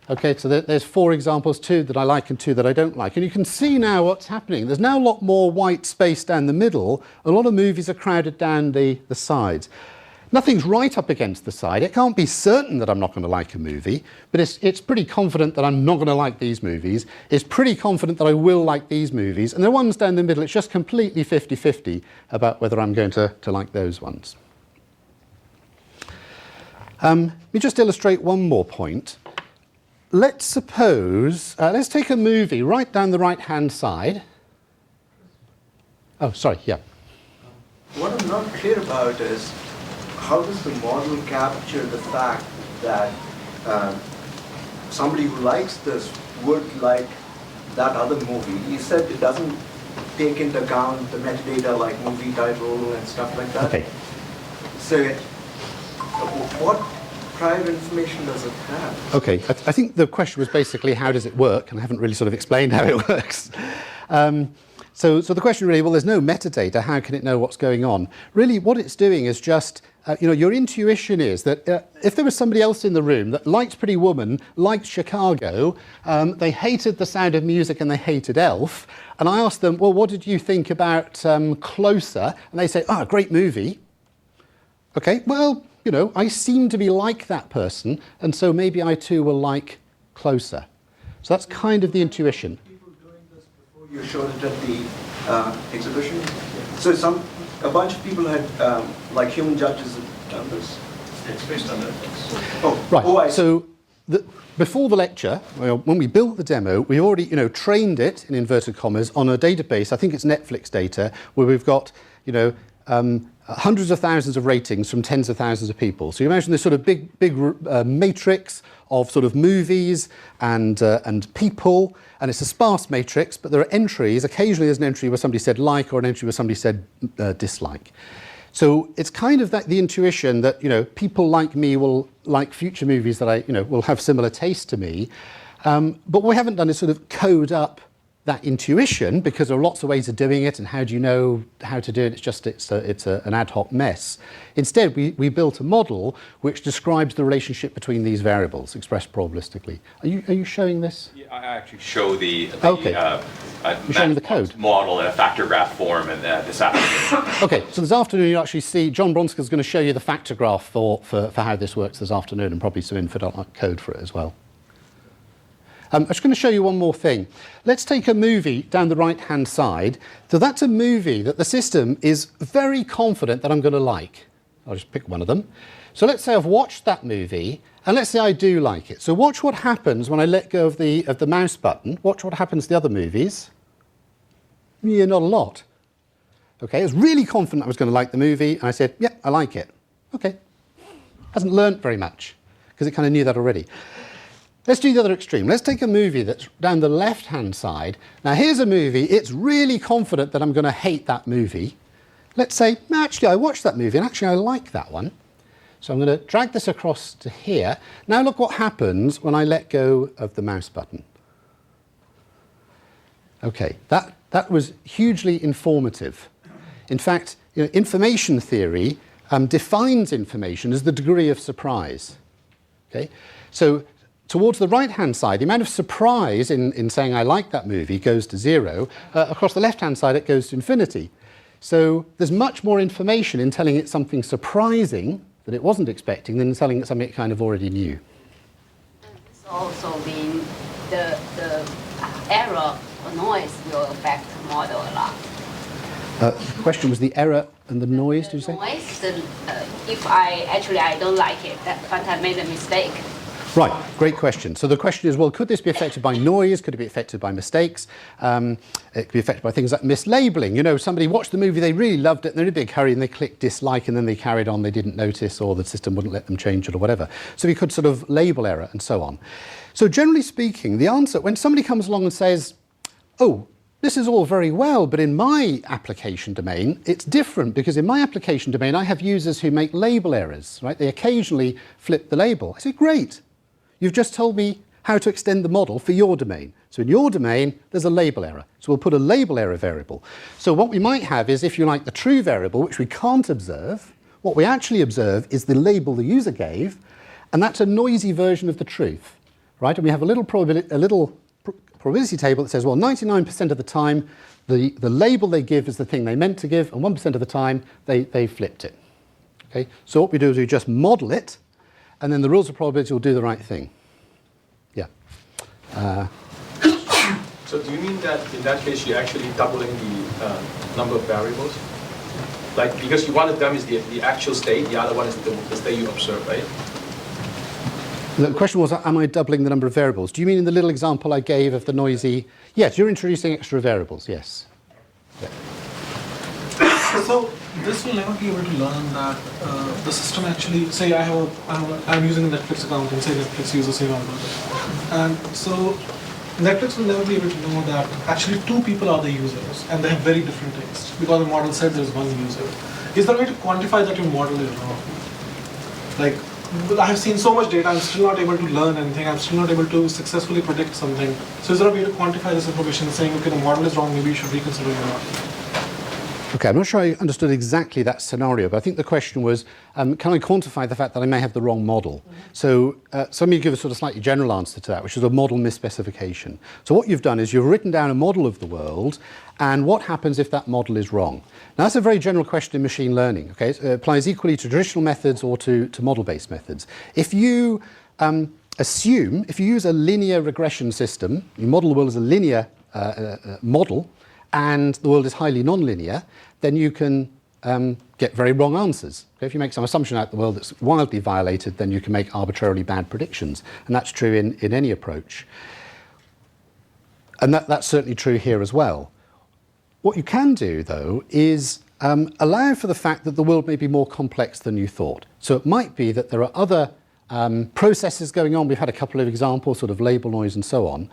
okay, so there's 4 examples, 2 that I like and 2 that I don't like. And you can see now what's happening. There's now a lot more white space down the middle. A lot of movies are crowded down the sides. Nothing's right up against the side. It can't be certain that I'm not going to like a movie, but it's pretty confident that I'm not going to like these movies. It's pretty confident that I will like these movies. And the ones down the middle, it's just completely 50-50 about whether I'm going to like those ones. Let me just illustrate one more point. Let's suppose, let's take a movie right down the right-hand side. Oh, sorry, yeah. What I'm not clear about is how does the model capture the fact that somebody who likes this would like that other movie? You said it doesn't take into account the metadata like movie title and stuff like that. Okay. So what prior information does it have? Okay, I think the question was basically how does it work, and I haven't really sort of explained how it works. So the question really, well, there's no metadata. How can it know what's going on? Really, what it's doing is just, your intuition is that if there was somebody else in the room that liked Pretty Woman, liked Chicago, they hated The Sound of Music and they hated Elf, and I asked them, well, what did you think about Closer? And they say, oh, great movie. Okay, well, I seem to be like that person, and so maybe I too will like Closer. So that's kind of the intuition. People doing this before you showed it at the exhibition. So a bunch of people had, like human judges, had done this. It's based on Netflix. Oh, Right. Oh, I see. So before the lecture, when we built the demo, we already trained it in inverted commas on a database. I think it's Netflix data, where we've got hundreds of thousands of ratings from tens of thousands of people. So you imagine this sort of big matrix of sort of movies and people, and it's a sparse matrix, but there are entries. Occasionally there's an entry where somebody said like, or an entry where somebody said dislike. So it's kind of the intuition that people like me will like future movies that will have similar taste to me. But what we haven't done is sort of code up that intuition, because there are lots of ways of doing it, and how do you know how to do it? It's an ad hoc mess. Instead, we built a model which describes the relationship between these variables expressed probabilistically. Are you showing this? Yeah, I actually show the You're showing the code model in a factor graph form and this afternoon. Okay, so this afternoon you actually see John Bronska's going to show you the factor graph for how this works this afternoon, and probably some infinite code for it as well. I'm just going to show you one more thing. Let's take a movie down the right-hand side. So that's a movie that the system is very confident that I'm going to like. I'll just pick one of them. So let's say I've watched that movie, and let's say I do like it. So watch what happens when I let go of the mouse button. Watch what happens to the other movies. Yeah, not a lot. Okay, I was really confident I was going to like the movie, and I said, yeah, I like it. Okay. Hasn't learnt very much, because it kind of knew that already. Let's do the other extreme. Let's take a movie that's down the left-hand side. Now, here's a movie. It's really confident that I'm going to hate that movie. Let's say, actually, I watched that movie, and actually, I like that one. So I'm going to drag this across to here. Now, look what happens when I let go of the mouse button. Okay, that was hugely informative. In fact, information theory defines information as the degree of surprise. Okay, so towards the right-hand side, the amount of surprise in saying I like that movie goes to 0. Across the left-hand side, it goes to infinity. So there's much more information in telling it something surprising that it wasn't expecting than in telling it something it kind of already knew. This also means the error or noise will affect the model a lot. The question was the error and the noise, did you say? Noise, if I don't like it, but I made a mistake. Right, great question. So the question is, well, could this be affected by noise? Could it be affected by mistakes? It could be affected by things like mislabeling. Somebody watched the movie, they really loved it, and they're in a big hurry, and they clicked dislike, and then they carried on, they didn't notice, or the system wouldn't let them change it, or whatever. So we could sort of label error, and so on. So generally speaking, the answer, when somebody comes along and says, oh, this is all very well, but in my application domain, it's different, because in my application domain, I have users who make label errors, right? They occasionally flip the label. I say, great. You've just told me how to extend the model for your domain. So in your domain, there's a label error. So we'll put a label error variable. So what we might have is, if you like, the true variable, which we can't observe. What we actually observe is the label the user gave, and that's a noisy version of the truth, right? And we have a little probability table that says, well, 99% of the time, the label they give is the thing they meant to give, and 1% of the time, they flipped it. Okay? So what we do is we just model it, and then the rules of probability will do the right thing. Yeah. So do you mean that in that case you're actually doubling the number of variables? Like, because one of them is the actual state, the other one is the state you observe, right? The question was, am I doubling the number of variables? Do you mean in the little example I gave of the noisy? Yes, you're introducing extra variables, yes. Yeah. So this will never be able to learn that the system actually, say I'm using a Netflix account, and say Netflix uses the same algorithm. And so Netflix will never be able to know that actually two people are the users, and they have very different tastes, because the model said there's one user. Is there a way to quantify that your model is wrong? Like, I have seen so much data, I'm still not able to learn anything, I'm still not able to successfully predict something. So is there a way to quantify this information, saying, okay, the model is wrong, maybe you should reconsider your model? Okay, I'm not sure I understood exactly that scenario, but I think the question was, can I quantify the fact that I may have the wrong model? So let me give a sort of slightly general answer to that, which is a model misspecification. So what you've done is you've written down a model of the world, and what happens if that model is wrong? Now, that's a very general question in machine learning, okay? It applies equally to traditional methods or to model-based methods. If you if you use a linear regression system, you model the world as a linear model, and the world is highly nonlinear, then you can get very wrong answers. Okay? If you make some assumption out the world that's wildly violated, then you can make arbitrarily bad predictions. And that's true in any approach. And that's certainly true here as well. What you can do, though, is allow for the fact that the world may be more complex than you thought. So it might be that there are other processes going on. We've had a couple of examples, sort of label noise and so on.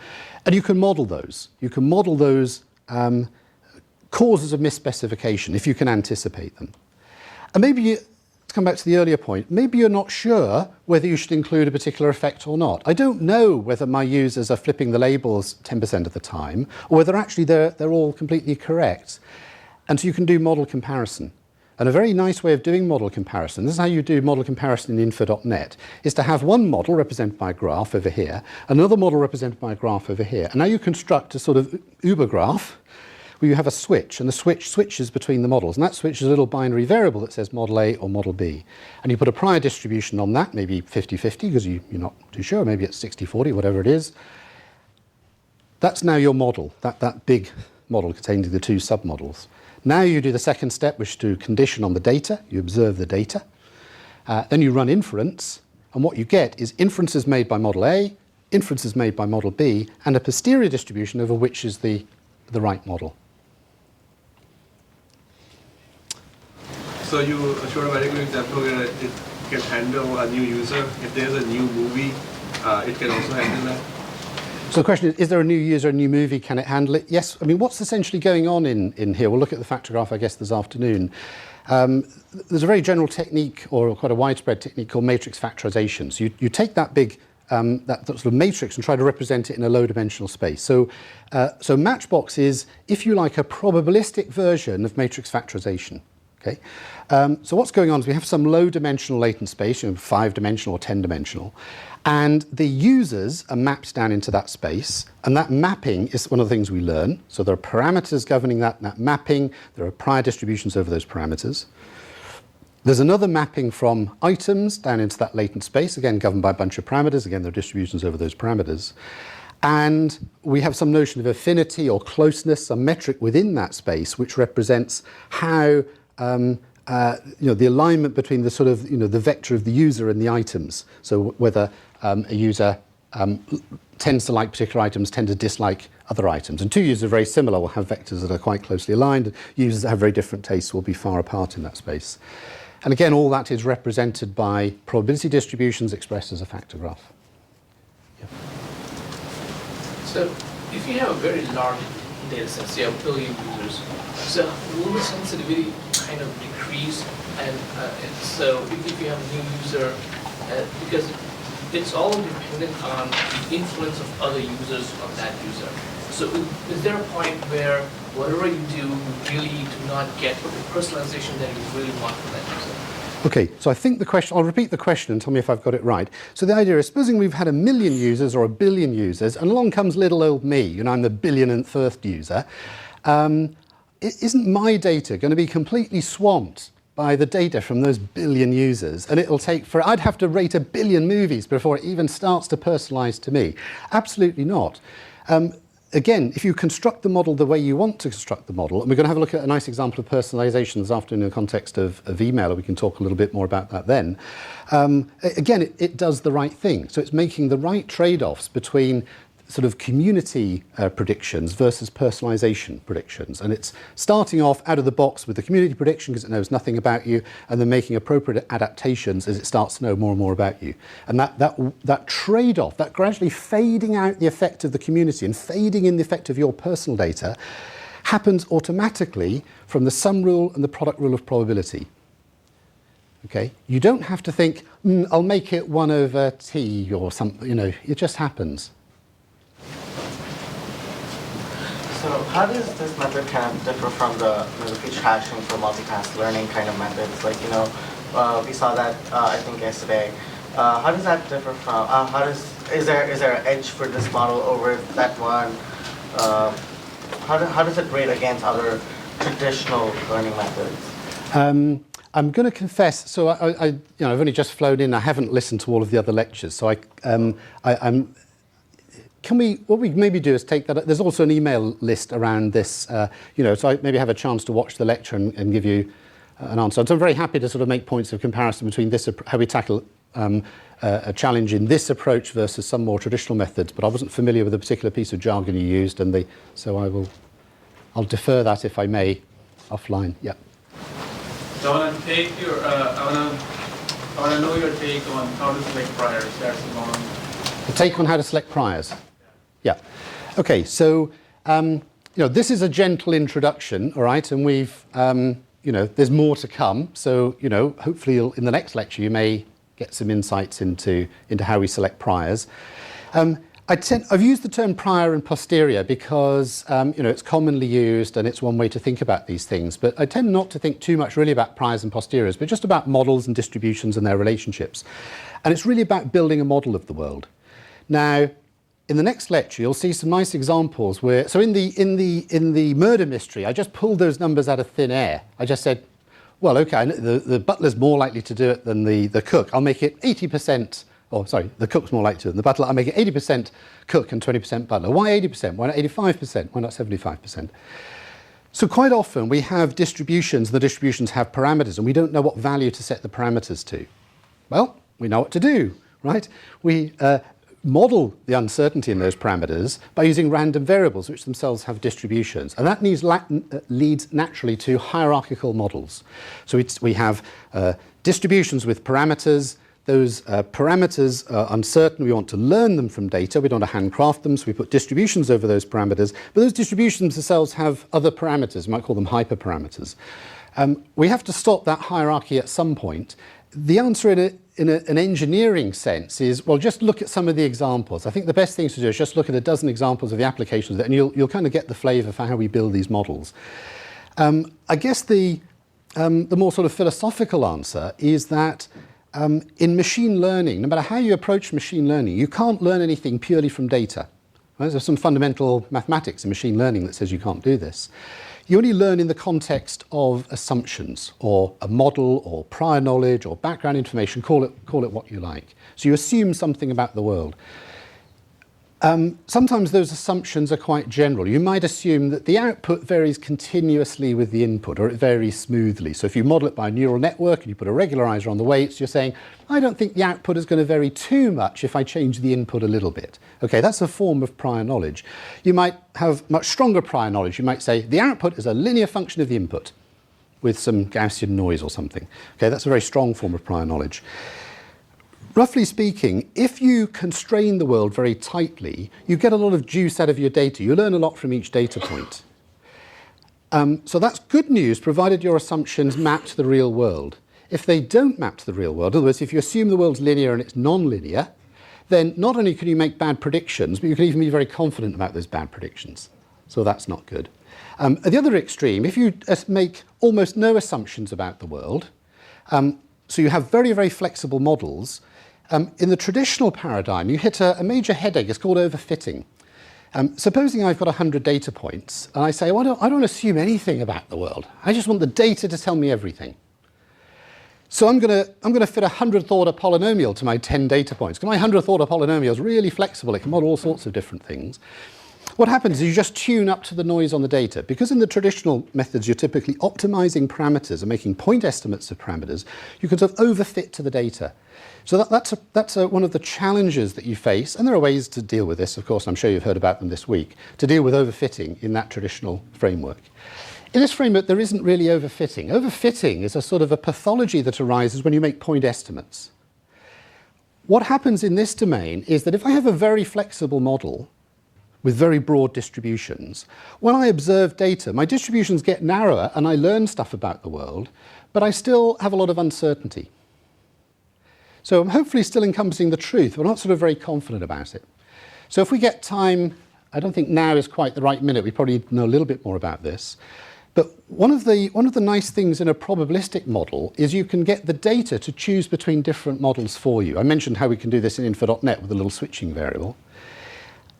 And you can model those. You can model those causes of misspecification if you can anticipate them. And maybe, to come back to the earlier point, maybe you're not sure whether you should include a particular effect or not. I don't know whether my users are flipping the labels 10% of the time, or whether actually they're all completely correct. And so you can do model comparison. And a very nice way of doing model comparison, this is how you do model comparison in info.net, is to have one model represented by a graph over here, another model represented by a graph over here. And now you construct a sort of Uber graph where you have a switch, and the switch switches between the models. And that switch is a little binary variable that says model A or model B. And you put a prior distribution on that, maybe 50-50, because you're not too sure, maybe it's 60-40, whatever it is. That's now your model, that big model containing the two submodels. Now you do the second step, which is to condition on the data. You observe the data. Then you run inference. And what you get is inferences made by model A, inferences made by model B, and a posterior distribution over which is the right model. So you showed a very good example where it can handle a new user. If there's a new movie, it can also handle that. So the question is there a new user, a new movie, can it handle it? Yes. I mean, what's essentially going on in here? We'll look at the factor graph, I guess, this afternoon. There's a very general technique, or quite a widespread technique, called matrix factorization. So you take that big, that sort of matrix and try to represent it in a low-dimensional space. So Matchbox is, if you like, a probabilistic version of matrix factorization. Okay? So what's going on is we have some low-dimensional latent space, 5-dimensional or 10-dimensional, and the users are mapped down into that space, and that mapping is one of the things we learn. So there are parameters governing that mapping. There are prior distributions over those parameters. There's another mapping from items down into that latent space, again governed by a bunch of parameters. Again, there are distributions over those parameters. And we have some notion of affinity or closeness, some metric within that space, which represents how the alignment between the sort of, the vector of the user and the items. So whether a user tends to like particular items, tend to dislike other items. And two users are very similar, will have vectors that are quite closely aligned. Users that have very different tastes will be far apart in that space. And again, all that is represented by probability distributions expressed as a factor graph. Yeah. So if you have a very large data set, say a billion users, so will the sensitivity kind of decrease? And so if you have a new user, because it's all dependent on the influence of other users of that user. So is there a point where whatever you do, you really do not get the personalization that you really want from that user? Okay, so I think the question, I'll repeat the question and tell me if I've got it right. So the idea is, supposing we've had 1 million users or 1 billion users, and along comes little old me, I'm the 1,000,000,000th user, isn't my data going to be completely swamped by the data from those billion users? And it'll take, I'd have to rate 1 billion movies before it even starts to personalize to me. Absolutely not. Again, if you construct the model the way you want to construct the model, and we're going to have a look at a nice example of personalization this afternoon in the context of email, and we can talk a little bit more about that then. Again, it does the right thing. So it's making the right trade-offs between sort of community predictions versus personalization predictions. And it's starting off out of the box with the community prediction because it knows nothing about you, and then making appropriate adaptations as it starts to know more and more about you. And that trade-off, that gradually fading out the effect of the community and fading in the effect of your personal data, happens automatically from the sum rule and the product rule of probability. Okay, you don't have to think, I'll make it 1 over t or something, you know, it just happens. So how does this method kind of differ from the feature hashing for multipass learning kind of methods? Like, you know, we saw that I think yesterday. How does that differ from? Is there an edge for this model over that one? How does it rate against other traditional learning methods? I'm going to confess. So I've only just flown in. I haven't listened to all of the other lectures. So what we maybe do is take that. There's also an email list around this. So I maybe have a chance to watch the lecture and give you an answer. So I'm very happy to sort of make points of comparison between this, how we tackle a challenge in this approach versus some more traditional methods. But I wasn't familiar with a particular piece of jargon you used, so I'll defer that if I may, offline. Yeah. So I want to take your. I want to know your take on how to select priors. That's one. The take on how to select priors. Yeah. Okay. So this is a gentle introduction, all right, and we've there's more to come. So hopefully in the next lecture you may get some insights into how we select priors. I've used the term prior and posterior because it's commonly used and it's one way to think about these things. But I tend not to think too much really about priors and posteriors, but just about models and distributions and their relationships. And it's really about building a model of the world. Now, in the next lecture, you'll see some nice examples where. So in the murder mystery, I just pulled those numbers out of thin air. I just said, well, okay, the butler's more likely to do it than the cook. I'll make it 80%. Oh, sorry, the cook's more likely to than the butler. I'll make it 80% cook and 20% butler. Why 80%? Why not 85%? Why not 75%? So quite often we have distributions, the distributions have parameters, and we don't know what value to set the parameters to. Well, we know what to do, right? We model the uncertainty in those parameters by using random variables, which themselves have distributions. And that leads naturally to hierarchical models. So we have distributions with parameters. Those parameters are uncertain. We want to learn them from data. We don't want to handcraft them, so we put distributions over those parameters. But those distributions themselves have other parameters. You might call them hyperparameters. We have to stop that hierarchy at some point. The answer in an engineering sense is, well, just look at some of the examples. I think the best thing to do is just look at a dozen examples of the applications, and you'll kind of get the flavour for how we build these models. I guess the more sort of philosophical answer is that in machine learning, no matter how you approach machine learning, you can't learn anything purely from data. Right? There's some fundamental mathematics in machine learning that says you can't do this. You only learn in the context of assumptions, or a model, or prior knowledge, or background information, call it what you like. So you assume something about the world. Sometimes those assumptions are quite general. You might assume that the output varies continuously with the input, or it varies smoothly. So if you model it by a neural network and you put a regularizer on the weights, you're saying, I don't think the output is going to vary too much if I change the input a little bit. Okay, that's a form of prior knowledge. You might have much stronger prior knowledge. You might say the output is a linear function of the input with some Gaussian noise or something. Okay, that's a very strong form of prior knowledge. Roughly speaking, if you constrain the world very tightly, you get a lot of juice out of your data. You learn a lot from each data point. So that's good news, provided your assumptions map to the real world. If they don't map to the real world, in other words, if you assume the world's linear and it's non-linear, then not only can you make bad predictions, but you can even be very confident about those bad predictions. So that's not good. At the other extreme, if you make almost no assumptions about the world, so you have very, very flexible models, in the traditional paradigm, you hit a major headache. It's called overfitting. Supposing I've got 100 data points, and I say, well, I don't assume anything about the world. I just want the data to tell me everything. So I'm going to fit a 100th order polynomial to my 10 data points. Because my 100th order polynomial is really flexible. It can model all sorts of different things. What happens is you just tune up to the noise on the data. Because in the traditional methods, you're typically optimizing parameters and making point estimates of parameters, you can sort of overfit to the data. So that's one of the challenges that you face, and there are ways to deal with this, of course, and I'm sure you've heard about them this week, to deal with overfitting in that traditional framework. In this framework, there isn't really overfitting. Overfitting is a sort of a pathology that arises when you make point estimates. What happens in this domain is that if I have a very flexible model with very broad distributions, when I observe data, my distributions get narrower and I learn stuff about the world, but I still have a lot of uncertainty. So I'm hopefully still encompassing the truth, but I'm not sort of very confident about it. So if we get time, I don't think now is quite the right minute, we probably know a little bit more about this. But one of the nice things in a probabilistic model is you can get the data to choose between different models for you. I mentioned how we can do this in info.net with a little switching variable.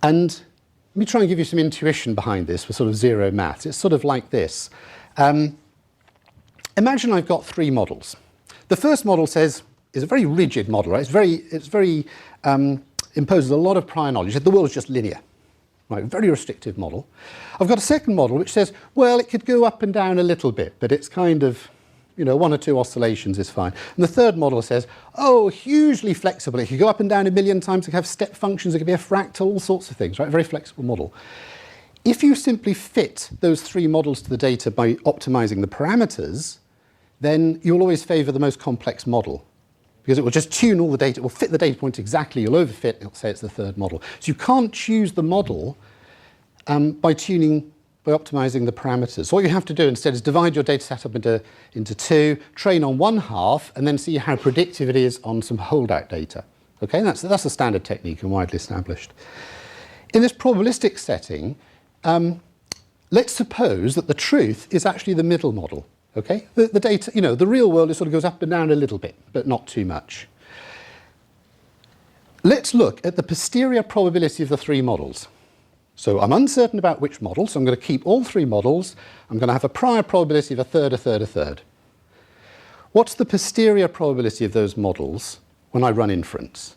And let me try and give you some intuition behind this for sort of zero maths. It's sort of like this. Imagine I've got three models. The first model is a very rigid model, right? It's very imposes a lot of prior knowledge. The world is just linear. Right, very restrictive model. I've got a second model which says, well, it could go up and down a little bit, but it's kind of, one or two oscillations is fine. And the third model says, oh, hugely flexible. It could go up and down a million times. It could have step functions. It could be a fractal, all sorts of things, right? Very flexible model. If you simply fit those three models to the data by optimizing the parameters, then you'll always favor the most complex model, because it will just tune all the data, it will fit the data point exactly, you'll overfit, it'll say it's the third model. So you can't choose the model by optimizing the parameters. So what you have to do instead is divide your data set up into two, train on one half, and then see how predictive it is on some holdout data. Okay, and that's a standard technique and widely established. In this probabilistic setting, let's suppose that the truth is actually the middle model. Okay, the data, the real world sort of goes up and down a little bit, but not too much. Let's look at the posterior probability of the three models. So I'm uncertain about which model, so I'm going to keep all three models. I'm going to have a prior probability of a third, a third, a third. What's the posterior probability of those models when I run inference?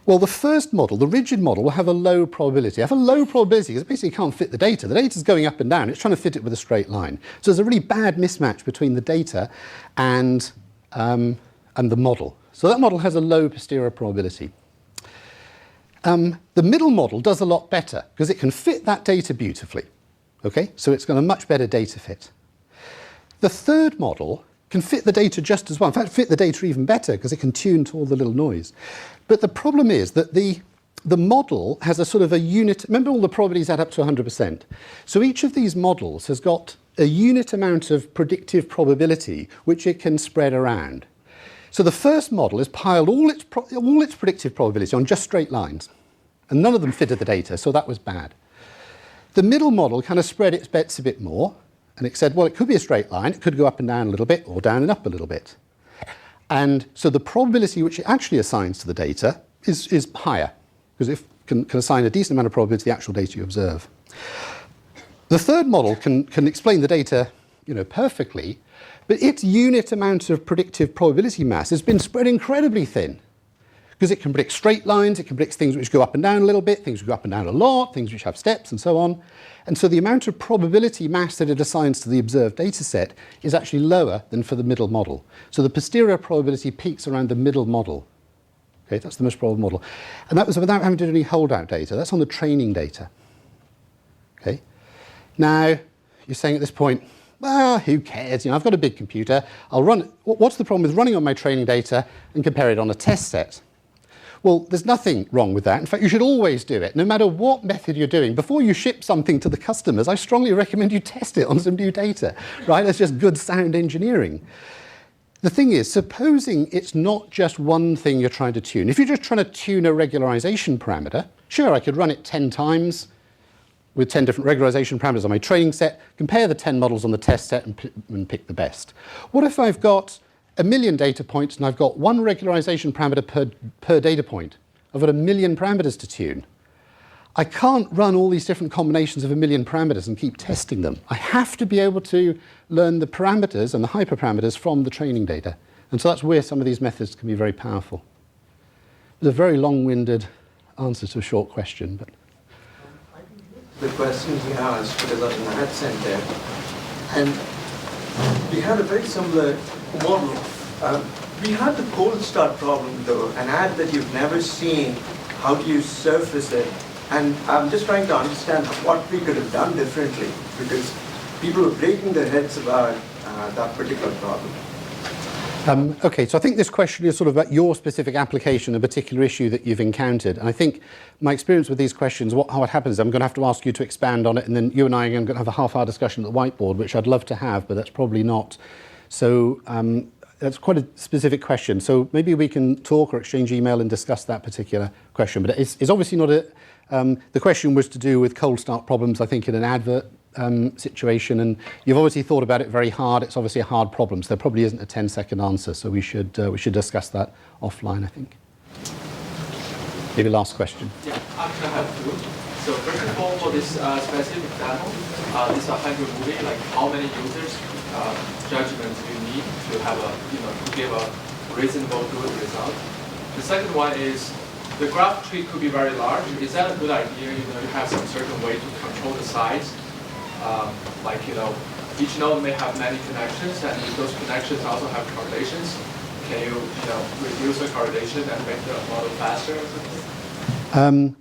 Well, the first model, the rigid model, will have a low probability. I have a low probability because it basically can't fit the data. The data's going up and down. It's trying to fit it with a straight line. So there's a really bad mismatch between the data and the model. So that model has a low posterior probability. The middle model does a lot better because it can fit that data beautifully. Okay? So it's got a much better data fit. The third model can fit the data just as well. In fact, fit the data even better because it can tune to all the little noise. But the problem is that the model has a sort of a unit. Remember, all the probabilities add up to 100%. So each of these models has got a unit amount of predictive probability which it can spread around. So the first model has piled all its predictive probability on just straight lines, and none of them fitted the data, so that was bad. The middle model kind of spread its bets a bit more, and it said, well, it could be a straight line, it could go up and down a little bit, or down and up a little bit. And so the probability which it actually assigns to the data is higher, because it can assign a decent amount of probability to the actual data you observe. The third model can explain the data perfectly, but its unit amount of predictive probability mass has been spread incredibly thin, because it can predict straight lines, it can predict things which go up and down a little bit, things which go up and down a lot, things which have steps, and so on. And so the amount of probability mass that it assigns to the observed data set is actually lower than for the middle model. So the posterior probability peaks around the middle model. Okay, that's the most probable model. And that was without having to do any holdout data. That's on the training data. Okay. Now, you're saying at this point, well, who cares? I've got a big computer. I'll run. What's the problem with running on my training data and compare it on a test set? Well, there's nothing wrong with that. In fact, you should always do it, no matter what method you're doing. Before you ship something to the customers, I strongly recommend you test it on some new data, right? That's just good sound engineering. The thing is, supposing it's not just one thing you're trying to tune. If you're just trying to tune a regularization parameter, sure, I could run it 10 times with 10 different regularization parameters on my training set, compare the 10 models on the test set and pick the best. What if I've got 1 million data points and I've got one regularization parameter per data point? I've got 1 million parameters to tune. I can't run all these different combinations of 1 million parameters and keep testing them. I have to be able to learn the parameters and the hyperparameters from the training data. And so that's where some of these methods can be very powerful. It's a very long-winded answer to a short question. But the questions you asked, because of the Math Center, and we had a very similar model. We had the cold start problem, though, an ad that you've never seen. How do you surface it? And I'm just trying to understand what we could have done differently, because people were breaking their heads about that particular problem. Okay, so I think this question is sort of about your specific application, a particular issue that you've encountered. And I think my experience with these questions, how it happens is I'm going to have to ask you to expand on it, and then you and I are going to have a half-hour discussion at the whiteboard, which I'd love to have, but that's probably not So that's quite a specific question. So maybe we can talk or exchange email and discuss that particular question. But it's obviously not a... the question was to do with cold start problems, I think, in an advert situation. And you've obviously thought about it very hard. It's obviously a hard problem. So there probably isn't a 10-second answer. So we should discuss that offline, I think. Maybe last question. Yeah, actually I have two. So first of all, for this specific example, this is a 100 movie, like how many users judgments you need to have a, to give a reasonable good result. The second one is the graph tree could be very large. Is that a good idea? You have some certain way to control the size. Like, each node may have many connections, and if those connections also have correlations, can you, reduce the correlation and make the model faster or something?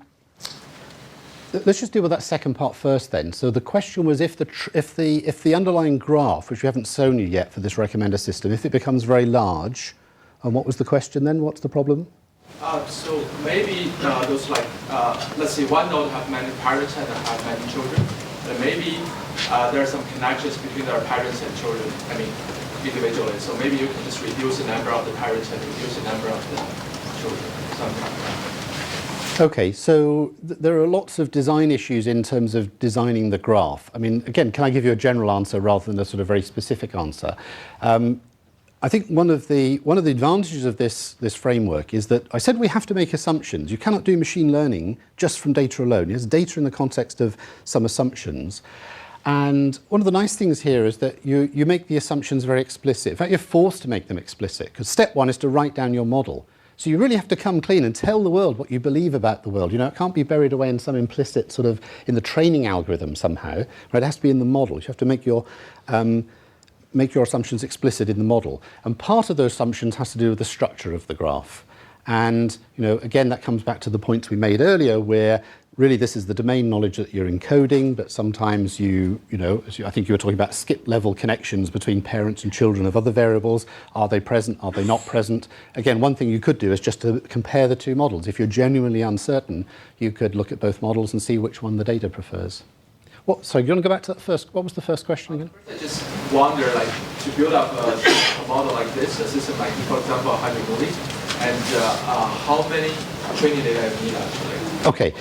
Let's just deal with that second part first then. So the question was if the underlying graph, which we haven't shown you yet for this recommender system, if it becomes very large, and what was the question then? What's the problem? So maybe those let's say one node have many parents and have many children, and maybe there are some connections between their parents and children, individually. So maybe you can just reduce the number of the parents and reduce the number of the children, something like that. Okay, so there are lots of design issues in terms of designing the graph. Again, can I give you a general answer rather than a sort of very specific answer? I think one of the advantages of this framework is that I said we have to make assumptions. You cannot do machine learning just from data alone. It's data in the context of some assumptions. And one of the nice things here is that you make the assumptions very explicit. In fact, you're forced to make them explicit, because step one is to write down your model. So you really have to come clean and tell the world what you believe about the world. It can't be buried away in some implicit sort of in the training algorithm somehow. Right? It has to be in the model. You have to make your assumptions explicit in the model. And part of those assumptions has to do with the structure of the graph. And again, that comes back to the points we made earlier, where really this is the domain knowledge that you're encoding, but sometimes I think you were talking about skip level connections between parents and children of other variables. Are they present? Are they not present? Again, one thing you could do is just to compare the two models. If you're genuinely uncertain, you could look at both models and see which one the data prefers. Sorry, do you want to go back to that first? What was the first question again? I just wonder, to build up a model like this, a system like, for example, 100 movies, and how many training data you need actually? Okay,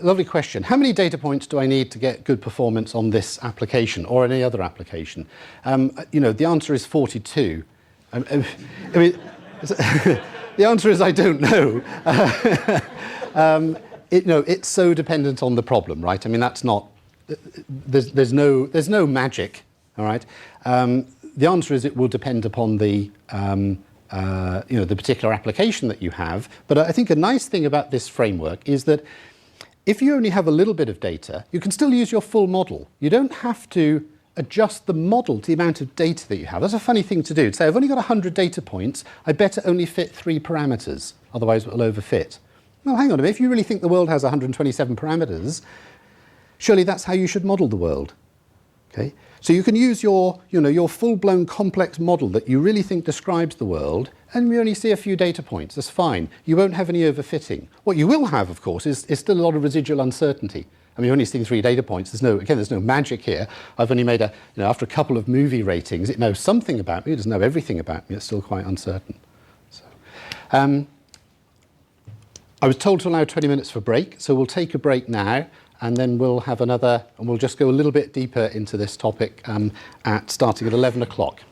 lovely question. How many data points do I need to get good performance on this application or any other application? The answer is 42. The answer is I don't know. It's so dependent on the problem, right? That's not. There's no magic, all right. The answer is it will depend upon the particular application that you have. But I think a nice thing about this framework is that if you only have a little bit of data, you can still use your full model. You don't have to adjust the model to the amount of data that you have. That's a funny thing to do. To say, I've only got 100 data points, I better only fit 3 parameters, otherwise it will overfit. Well, hang on a minute. If you really think the world has 127 parameters, surely that's how you should model the world. Okay? So you can use your full-blown complex model that you really think describes the world, and we only see a few data points. That's fine. You won't have any overfitting. What you will have, of course, is still a lot of residual uncertainty. You've only seen 3 data points. There's no magic here. I've only made after a couple of movie ratings, it knows something about me. It doesn't know everything about me. It's still quite uncertain. So, I was told to allow 20 minutes for break, so we'll take a break now. And then we'll have another, and we'll just go a little bit deeper into this topic starting at 11 o'clock.